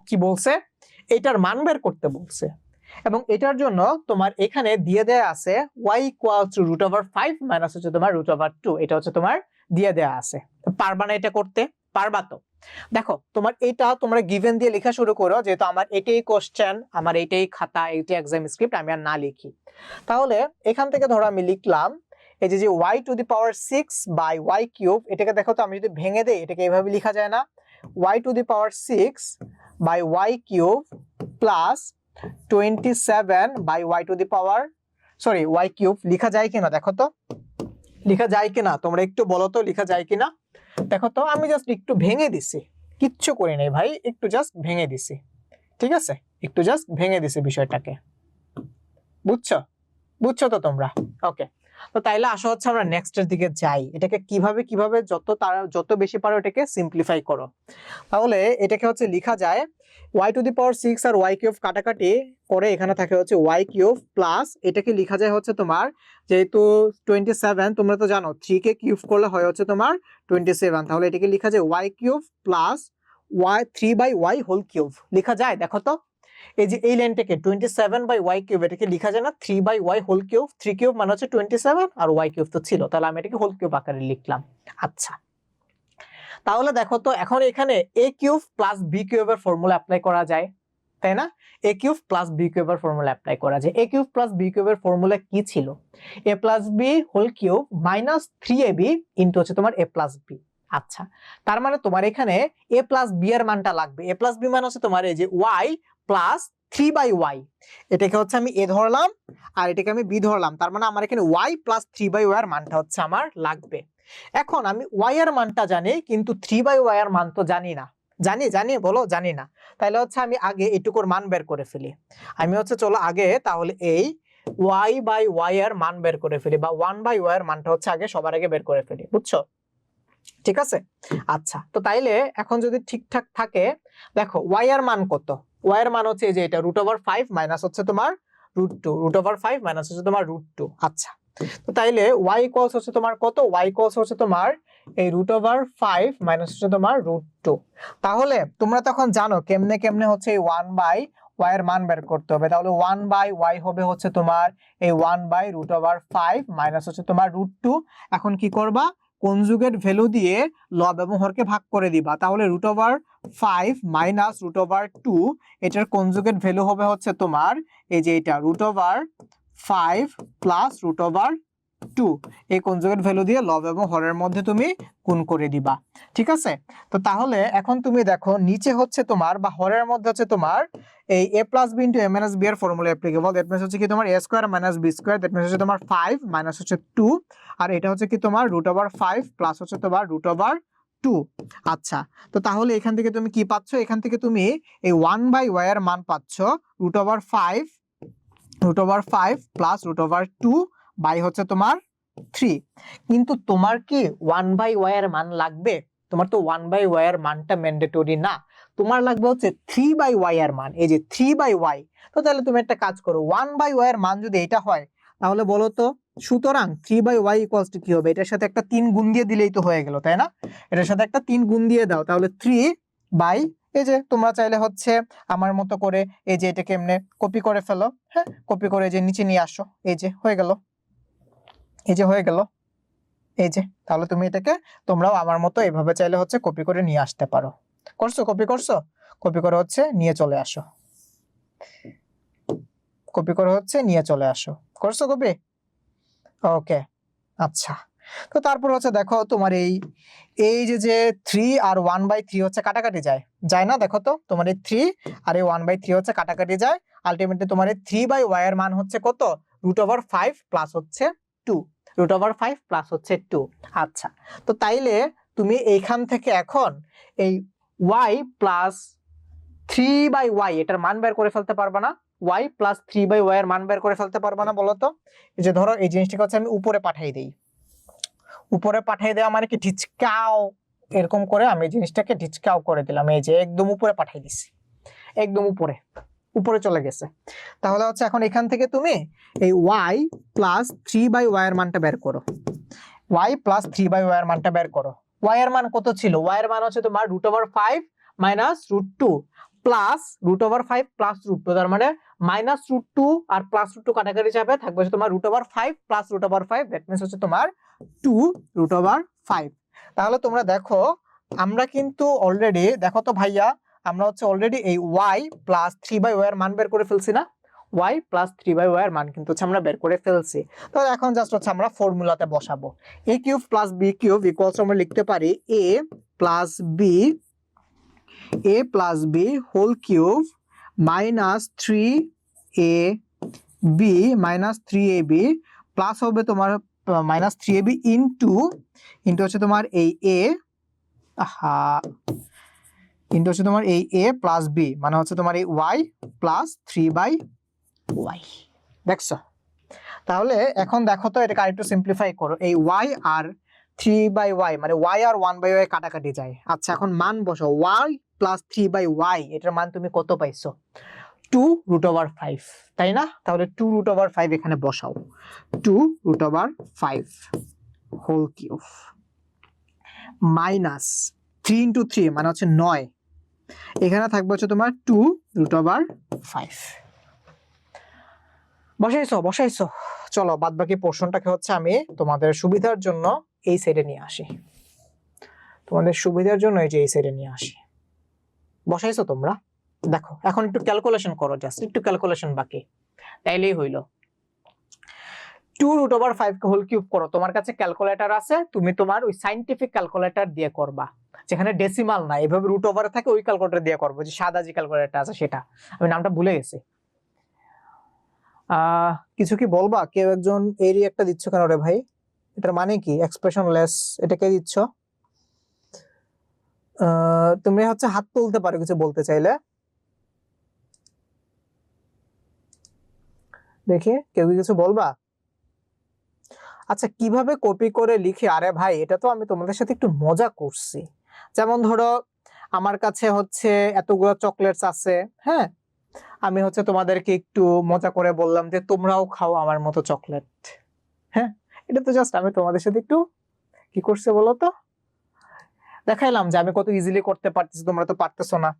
কি বলছে? এটার মান বের করতে বলছে, এবং এটার জন্য তোমার এখানে দিয়ে দেয়া আছে y ইকুয়ালস টু √5 মাইনাস হচ্ছে তোমার √2। এটা হচ্ছে তোমার দিয়ে দেয়া আছে। পারবা না এটা করতে? পারবা তো? দেখো তোমার এটা তোমরা গিভেন দিয়ে লেখা শুরু করো, যেহেতু আমার এটাই কোশ্চেন, আমার এটাই খাতা, এইটাই এক্সাম স্ক্রিপ্ট, আমি আর না লিখি। তাহলে এখান থেকে ধরো আমি লিখলাম এই যে y to the power 6 by y cube. এটাকে দেখো তো আমি যদি ভেঙে দেই এটাকে এইভাবে লেখা যায় না? y to the power 6 by y cube plus 27 by y to the power y cube. লেখা যায় কিনা দেখো তো, লেখা যায় কিনা তোমরা একটু বলো তো, লেখা যায় কিনা? দেখো তো আমি জাস্ট একটু ভেঙে দিছি, কিচ্ছু করি নাই ভাই, একটু জাস্ট ভেঙে দিছি। ঠিক আছে, একটু জাস্ট ভেঙে দিছি বিষয়টাকে। বুঝছো তো তোমরা? ওকে, তো তাইলে আসো হচ্ছে আমরা নেক্সটের দিকে যাই। এটাকে কিভাবে যত বেশি পারো এটাকে সিম্পলিফাই করো। তাহলে এটাকে হচ্ছে লেখা যায় y টু দি পাওয়ার 6 আর y কিউব কাটাকাটি করে এখানে থাকে হচ্ছে y কিউব প্লাস এটাকে লেখা যায় হচ্ছে তোমার, যেহেতু 27 তোমরা তো জানো 3 কে কিউব করলে হয় হচ্ছে তোমার 27, তাহলে এটাকে লেখা যায় y cube plus y 3 by y whole cube. লেখা যায়? দেখো তো এই যে এই লাইনটাকে 27 বাই y কিউব, এটাকে লেখা যায় না 3 by y whole cube? 3 cube মানে হচ্ছে 27 আর y কিউব তো ছিল, তাহলে আমি এটাকে হোল কিউব আকারে লিখলাম। আচ্ছা, তাহলে দেখো তো এখন এখানে a কিউব প্লাস b কিউবের ফর্মুলা অ্যাপ্লাই করা যায়, তাই না? a কিউব প্লাস b কিউবের ফর্মুলা অ্যাপ্লাই করা যায়। a কিউব প্লাস b কিউবের ফর্মুলা কি ছিল? a plus b whole cube minus 3ab into হচ্ছে তোমার a প্লাস b। আচ্ছা, তার মানে তোমার এখানে a প্লাস b এর মানটা লাগবে। a প্লাস b মানে হচ্ছে তোমার এই যে y প্লাস 3 বাই y, এটাকে হচ্ছে আমি a ধরলাম আর এটাকে আমি b ধরলাম, তার মানে আমার এখানে y প্লাস 3 বাই y এর মানটা হচ্ছে আমার লাগবে। এখন আমি y এর মানটা জানি, কিন্তু 3 বাই y এর মান তো জানি না। জানি বলো, জানি না। তাহলে হচ্ছে আমি আগে এটুকুর মান বের করে ফেলি। আমি হচ্ছে চলো আগে তাহলে এই y বাই y এর মান বের করে ফেলি, বা 1 বাই y এর মানটা হচ্ছে আগে সবার আগে বের করে ফেলি। বুঝছো? ঠিক আছে, আচ্ছা, তো তাইলে এখন যদি ঠিকঠাক থাকে, দেখো y এর মান কত? y এর মান হচ্ছে এই যে এটা √5 মাইনাস হচ্ছে তোমার √2, √5 মাইনাস হচ্ছে তোমার √2। আচ্ছা, তো তাইলে y ইকুয়ালস হচ্ছে তোমার কত? y ইকুয়ালস হচ্ছে তোমার এই √5 মাইনাস হচ্ছে তোমার √2। তাহলে তোমরা তখন জানো কেমনে হচ্ছে এই 1 বাই y এর মান বের করতে হবে। তাহলে 1 বাই y হবে হচ্ছে তোমার এই 1 বাই √5 মাইনাস হচ্ছে তোমার √2। এখন কি করবা? কনজুগেট ভ্যালু দিয়ে লব এবং হরকে ভাগ করে দিবা। তাহলে √5 মাইনাস √2 এটার কনজুগেট ভ্যালু হবে হচ্ছে তোমার এই যে এটা √5 প্লাস √2। এই কনজুগেট ভ্যালু দিয়ে লব এবং হরের মধ্যে তুমি গুণ করে দিবা। ঠিক আছে, তো তাহলে এখন তুমি দেখো নিচে হচ্ছে তোমার বা হরের মধ্যে হচ্ছে তোমার এই a plus b into a minus b এর ফর্মুলা অ্যাপ্লিকেবল। দ্যাট মিন্স হচ্ছে কি তোমার a square minus b square, that means হচ্ছে তোমার 5 মাইনাস হচ্ছে 2, আর এটা হচ্ছে কি তোমার √5 প্লাস হচ্ছে তোমার 2। আচ্ছা, তো তাহলে এখান থেকে তুমি কি পাচ্ছ? এখান থেকে তুমি এই 1/y এর মান পাচ্ছ √5 প্লাস √2 বাই হচ্ছে তোমার 3। কিন্তু তোমার কি 1/y এর মান লাগবে? তোমার তো 1/y এর মানটা ম্যান্ডেটরি না, তোমার লাগবে হচ্ছে 3/y এর মান। এই যে 3/y, তো তাহলে তুমি একটা কাজ করো, 1/y এর মান যদি এটা হয় তাহলে বলো তো, সুতরাং 3/y ইকুয়ালস টু কি হবে? এটার সাথে একটা 3 গুণ দিয়ে দিলেই তো হয়ে গেল, তাই না? এটার সাথে একটা 3 গুণ দিয়ে দাও, তাহলে 3 এই যে তোমরা চাইলে হচ্ছে আমার মতো করে এই যে এটাকে এমনি কপি করে ফেলো, হ্যাঁ, কপি করে যে নিচে নিয়ে আসো, এই যে হয়ে গেল, এই যে হয়ে গেল, এই যে। তাহলে তুমি এটাকে তোমরাও আমার মতো এইভাবে চাইলে হচ্ছে কপি করে নিয়ে আসতে পারো। করছো? কপি করছো? কপি করে হচ্ছে নিয়ে চলে আসো, কপি করে হচ্ছে নিয়ে চলে আসো। করছো কপি? ওকে, আচ্ছা। তো তারপর হচ্ছে দেখো তোমার এই যে 3 আর 1/3 হচ্ছে কাটাকাটি যায়, যায় না? দেখো তো তোমার এই 3 আর এই 1/3 হচ্ছে কাটাকাটি যায়। আলটিমেটলি তোমার এই 3/y এর মান হচ্ছে কত? √5 প্লাস হচ্ছে 2, √5 প্লাস হচ্ছে 2। আচ্ছা, তো তাইলে তুমি এইখান থেকে এখন এই y প্লাস 3/y এটার মান বের করে ফেলতে পারবা না? y প্লাস 3/y এর মান বের করে ফেলতে পারবা না বলো তো? এই যে ধরো এই জিনিসটাকে হচ্ছে আমি উপরে পাঠিয়ে দিই, উপরে পাঠিয়ে দেওয়া মানে কি ঢিচকাও এরকম করে আমি জিনিসটাকে ঢিচকাও করে দিলাম, এই যে একদম উপরে পাঠিয়ে দিছি, একদম উপরে, উপরে চলে গেছে। তাহলে হচ্ছে এখন এখান থেকে তুমি এই y প্লাস 3/y এর মানটা বের করো, y প্লাস 3/y এর মানটা বের করো। y এর মান কত ছিল? y এর মান হচ্ছে তোমার √5 মাইনাস √2 প্লাস √5 প্লাস √2, তার মানে মাইনাস √2 আর প্লাস √2 কাটাকাটি যাবে, থাকবে হচ্ছে তোমার √5 প্লাস √5, দ্যাট মিন্স হচ্ছে তোমার 2√5। তাহলে তোমরা দেখো আমরা কিন্তু অলরেডি, দেখো তো ভাইয়া, আমরা হচ্ছে অলরেডি এই y প্লাস 3/y এর মান বের করে ফেলছি না? y প্লাস 3/y এর মান কিন্তু হচ্ছে আমরা বের করে ফেলছি। তো এখন জাস্ট হচ্ছে আমরা ফর্মুলাতে বসাবো। a cube plus b cube equals আমরা লিখতে পারি a plus b whole cube minus 3ab minus 3ab plus হবে তোমার মাইনাস 3ab ইন্টু হচ্ছে তোমার এই a, ইন্টু হচ্ছে তোমার এই a প্লাস b মানে হচ্ছে তোমার এই y প্লাস 3/y। দেখছো? তাহলে এখন দেখো তো এটাকে আরেকটু সিম্পলিফাই করো, এই y আর 3/y মানে y আর 1/y কাটাকাটি যায়। আচ্ছা, এখন মান বসো, y প্লাস 3/y এটার মান তুমি কত পাইছো? 2√5, তাই না? তাহলে 2√5 এখানে বসাও, 2√5 হোল কিউব মাইনাস 3 ইন্টু 3 মানে হচ্ছে 9, এখানে থাকবে হচ্ছে তোমার 2√5। বসাইছো। চলো বাদ বাকি পোর্শনটাকে হচ্ছে আমি তোমাদের সুবিধার জন্য এই সাইডে নিয়ে আসি, তোমাদের সুবিধার জন্য এই যে এই সাইডে নিয়ে আসি। বসাইছো তোমরা? দেখো এখন একটু ক্যালকুলেশন করো, জাস্ট একটু ক্যালকুলেশন বাকি, তাইলেই হইলো। 2√5 কে হোল কিউব করো, তোমার কাছে ক্যালকুলেটর আছে, তুমি তোমার ওই সাইন্টিফিক ক্যালকুলেটর দিয়ে করবা, যেখানে ডেসিমাল না, এভাবে রুট ওভারে থাকে ওই ক্যালকুলেটর দিয়ে করবো, যে সাদা যে ক্যালকুলেটর আছে সেটা, আমি নামটা ভুলে গেছি। কিছু কি বলবা? কেউ একজন এরই একটা দিচ্ছ কেন রে ভাই? এটার মানে কি? এক্সপ্রেশন লেস, এটা কে দিচ্ছ? তুমি হচ্ছে হাত তুলতে পারো কিছু বলতে চাইলে, দেখি কেউ কিছু বলবা? আচ্ছা, কিভাবে কপি করে লিখি? আরে ভাই, এটা তো আমি তোমাদের সাথে একটু মজা করছি। যেমন ধরো আমার কাছে হচ্ছে এতগুলো চকলেটস আছে, হ্যাঁ, আমি হচ্ছে তোমাদেরকে একটু মজা করে বললাম যে তোমরাও খাও আমার মতো চকলেট, হ্যাঁ, এটা তো জাস্ট আমি তোমাদের সাথে একটু কি করছে বলো তো, দেখাইলাম যে আমি কত ইজিলি করতে পারতেছি, তোমরা তো পারতেছো না।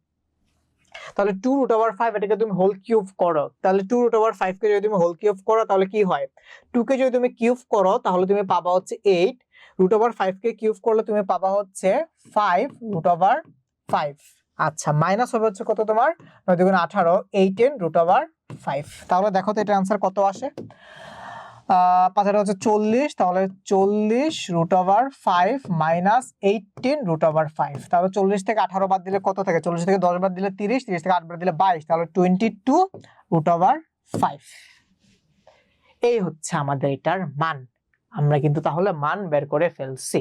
তাহলে 2√5 এটাকে তুমি হোল কিউব করো, তাহলে 2√5 কে যদি তুমি হোল কিউব করো তাহলে কি হয়? 2 কে যদি তুমি কিউব করো তাহলে তুমি পাবা হচ্ছে 8, √5 কে কিউব করলে তুমি পাবা হচ্ছে 5√5। আচ্ছা, মাইনাস হবে হচ্ছে কত তোমার? 9 × 18, 18√5। তাহলে দেখো তো এটা आंसर কত আসে? 5 হচ্ছে 40, তাহলে 40√5 মাইনাস 18√5। তাহলে 40 থেকে 18 বাদ দিলে কত থাকে? 40 থেকে 10 বাদ দিলে 30, 30 থেকে 8 বাদ দিলে 22, তাহলে 22√5। এই হচ্ছে আমাদের এটার মান। আমরা কিন্তু তাহলে মান বের করে ফেলছি।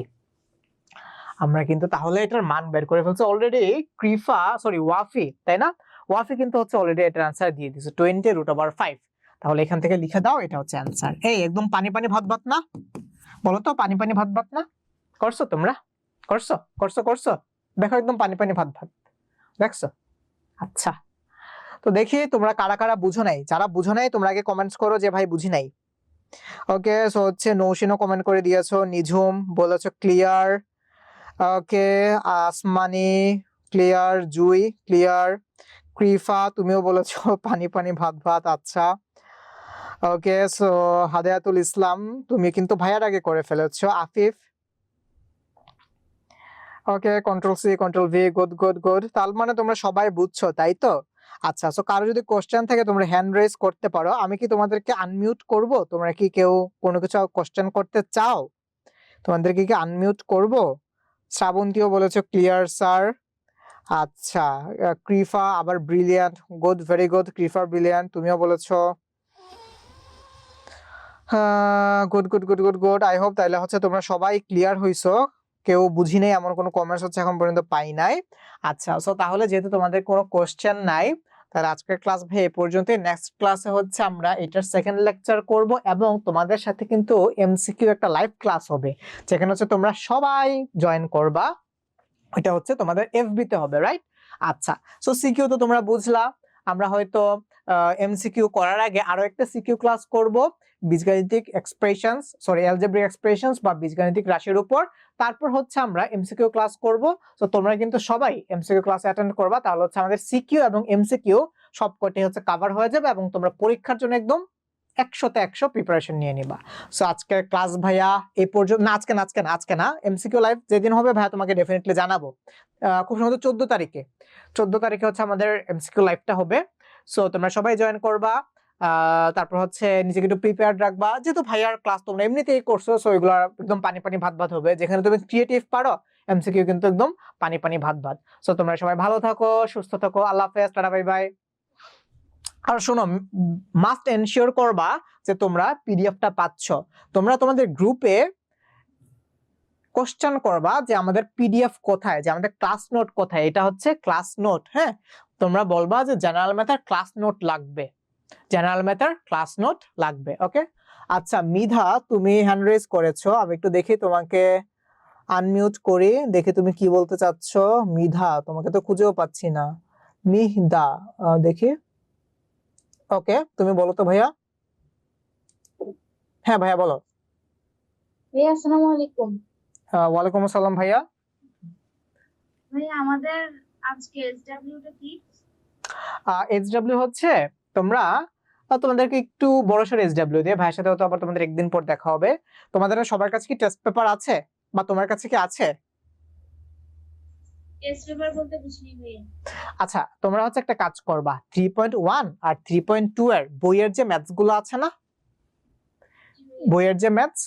আমরা কিন্তু তাহলে এটার মান বের করে ফেলছি অলরেডি। ওয়াফি, তাই না? ওয়াফি কিন্তু হচ্ছে অলরেডি এটার आंसर দিয়ে দিয়েছে 20√5। তাহলে এখান থেকে লিখে দাও, এটা হচ্ছে आंसर। এই একদম পানি পানি ভাত ভাত না? বলো তো পানি পানি ভাত ভাত না? করছো তোমরা? করছো করছো করছো? দেখো একদম পানি পানি ভাত ভাত, দেখছো? আচ্ছা, তো দেখি তোমরা কারা কারা বুঝো নাই। যারা বুঝো নাই তোমরা আগে কমেন্টস করো যে ভাই বুঝি নাই। ওকে, সো হচ্ছে নৌশিনও কমেন্ট করে দিয়েছো, নিঝুম বলেছো ক্লিয়ার, ওকে, আসমানি ক্লিয়ার, জুই ক্লিয়ার, ক্রিফা তুমিও বলেছো পানি পানি ভাত ভাত। আচ্ছা, ওকে, সো হাদায়াতুল ইসলাম তুমি কিন্তু ভাইয়ার আগে করে ফেলেছো। Afif, okay, control C control V, good good good. তার মানে তোমরা সবাই বুঝছো, তাই তো? আচ্ছা, সো কারো যদি কোশ্চেন থাকে তোমরা হ্যান্ড রেজ করতে পারো। আমি কি তোমাদেরকে আনমিউট করব? তোমরা কি কেউ কোনো কিছু কোশ্চেন করতে চাও? তোমাদেরকে কি আনমিউট করব? শ্রাবন্তীও বলেছো ক্লিয়ার স্যার। আচ্ছা, ক্রিফা আবার brilliant, good, very good. Krifa brilliant তুমিও বলেছো good good good good good. I hope তাইলে হচ্ছে তোমরা সবাই ক্লিয়ার হইছো, কেউ বুঝি নাই এমন কোনো কমেন্টস হচ্ছে এখন পর্যন্ত পাই নাই। আচ্ছা, সো তাহলে যেহেতু তোমাদের কোনো কোশ্চেন নাই, তাহলে আজকের ক্লাস ভাই এই পর্যন্তই। নেক্সট ক্লাসে হচ্ছে আমরা এটার সেকেন্ড লেকচার করব এবং তোমাদের সাথে কিন্তু এমসিকিউ একটা লাইভ ক্লাস হবে, যেখানে হচ্ছে তোমরা সবাই জয়েন করবা। এটা হচ্ছে তোমাদের এফবি তে হবে, রাইট? আচ্ছা, সো সিকিউ তো তোমরা বুঝলা। আমরা হয়তো এমসিকিউ করার আগে আরো একটা সিকিউ ক্লাস করব বীজগাণিতিক এক্সপ্রেশনস, অ্যালজেব্রিক এক্সপ্রেশনস বা বীজগাণিতিক রাশির উপর। তারপর হচ্ছে আমরা এমসিকিউ ক্লাস করব। তো তোমরা কিন্তু সবাই এমসিকিউ ক্লাস অ্যাটেন্ড করবা, তাহলে হচ্ছে আমাদের সিকিউ এবং এমসিকিউ সবকটি হচ্ছে কভার হয়ে যাবে এবং তোমরা পরীক্ষার জন্য একদম 100তে 100 প্রিপারেশন নিয়ে নিবা। সো আজকের ক্লাস ভাইয়া এই পর্যন্ত না, আজকে না, এমসিকিউ লাইভ যেদিন হবে ভাইয়া তোমাকে ডেফিনেটলি জানাবো। খুব সম্ভবত 14 তারিখে হচ্ছে আমাদের এমসিকিউ লাইভটা হবে। সো তোমরা সবাই জয়েন করবা। তারপর হচ্ছে নিজেকে একটু প্রিপেয়ার্ড রাখবা, যেহেতু ভাইয়ার ক্লাস তোমরা এমনিতেই করছো, সো এগুলো একদম পানি পানি ভাত ভাত হবে। যেখানে তুমি ক্রিয়েটিভ পারো, এমসিকিউ কিন্তু একদম পানি পানি ভাত ভাত। সো তোমরা সবাই ভালো থাকো, সুস্থ থাকো, আল্লাহ হাফেজ, টাটা, বাই বাই। আর শোনো, মাস্ট এনশিওর করবা যে তোমরা পিডিএফটা পাচ্ছ। তোমরা তোমাদের গ্রুপে কোশ্চেন করবা যে আমাদের পিডিএফ কোথায়, যে আমাদের ক্লাস নোট কোথায়। এটা হচ্ছে ক্লাস নোট, হ্যাঁ? তোমরা বলবা যে জেনারেল ম্যাথের ক্লাস নোট লাগবে, জেনারেল ম্যাথের ক্লাস নোট লাগবে। ওকে, আচ্ছা, মিধা তুমি হ্যান্ড রেজ করেছো, আমি একটু দেখি তোমাকে আনমিউট করি, দেখি তুমি কি বলতে চাচ্ছ। মিধা, তোমাকে তো খুঁজেও পাচ্ছি না। মিহদা, দেখি। ওকে, তুমি বলো তো ভাইয়া। হ্যাঁ ভাইয়া বলো। ভাইয়া আসসালামু আলাইকুম। ওয়ালাইকুম আসসালাম ভাইয়া। ভাইয়া আমাদের আজকে এসডব্লিউ টা কি? এইচডব্লিউ হচ্ছে তোমরা তোমাদেরকে একটু বড়সড় এইচডব্লিউ দিয়ে ভাইয়ের সাথে তো আবার তোমাদের একদিন পর দেখা হবে। তোমাদের সবার কাছে কি টেস্ট পেপার আছে বা তোমার কাছে কি আছে? টেস্ট পেপার বলতে বুঝিনি ভাইয়া। আচ্ছা, তোমরা হচ্ছে একটা কাজ করবা, 3.1 আর 3.2 এর বইয়ের যে ম্যাথস গুলো আছে না, বইয়ের যে ম্যাথস,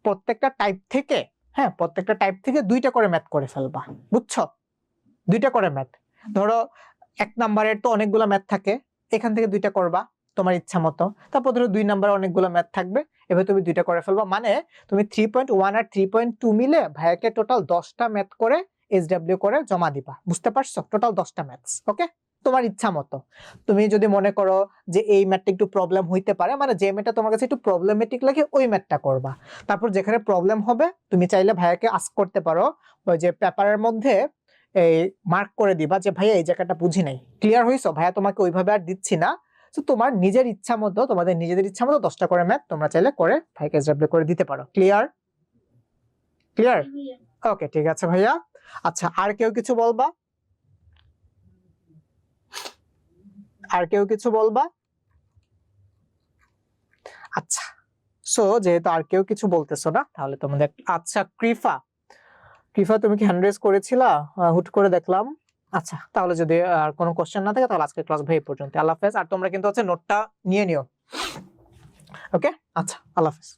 প্রত্যেকটা টাইপ থেকে, হ্যাঁ, প্রত্যেকটা টাইপ থেকে 2টা করে ম্যাথ করে ফেলবা, বুঝছো? 2টা করে ম্যাথ। ধরো 1 নাম্বারের তো অনেকগুলো ম্যাথ থাকে, এখান থেকে 2টা করবা তোমার ইচ্ছা মতো। তারপর ধরো 2 নাম্বারে অনেকগুলো ম্যাথ থাকবে, এবার তুমি 2টা করে ফেলবা। মানে তুমি 3.1 আর 3.2 মিলে ভাইয়াকে টোটাল 10টা ম্যাথ করে এসডব্লিউ করে জমা দিবা, বুঝতে পারছো? টোটাল 10টা ম্যাথস। ওকে, তোমার ইচ্ছা মতো। তুমি যদি মনে করো যে এই ম্যাথটা একটু প্রবলেম হইতে পারে, মানে যে ম্যাথটা তোমার কাছে একটু প্রবলেমেটিক লাগে, ওই ম্যাথটা করবা। তারপর যেখানে প্রবলেম হবে তুমি চাইলে ভাইয়াকে আস্ক করতে পারো, ওই যে পেপারের মধ্যে এই মার্ক করে দিবা যে ভাইয়া এই জায়গাটা বুঝি নাই, ক্লিয়ার হইছো? ভাইয়া তোমাকে ওইভাবে আর দিচ্ছি না। তো তোমার নিজের ইচ্ছা মতো, তোমাদের নিজেদের ইচ্ছা মতো 10টা করে ম্যাথ তোমরা চাইলে করে ভাইকে এসডব্লিউ করে দিতে পারো। ক্লিয়ার? ক্লিয়ার? ওকে, ঠিক আছে ভাইয়া। আচ্ছা, আর কেউ কিছু বলবা? আর কেউ কিছু বলবা? আচ্ছা, সো যেহেতু আর কেউ কিছু বলতেছো না, তাহলে তোমাদের, আচ্ছা, কৃফা তুমি কি হ্যান্ড রেজ করেছিলা? হুট করে দেখলাম। আচ্ছা, তাহলে যদি আর কোনো কোশ্চেন না থাকে তাহলে আজকে ক্লাস ভাই পর্যন্ত। আল্লাহ হাফেজ। আর তোমরা কিন্তু হচ্ছে নোটটা নিয়ে নিও। ওকে, আচ্ছা, আল্লাহ হাফেজ।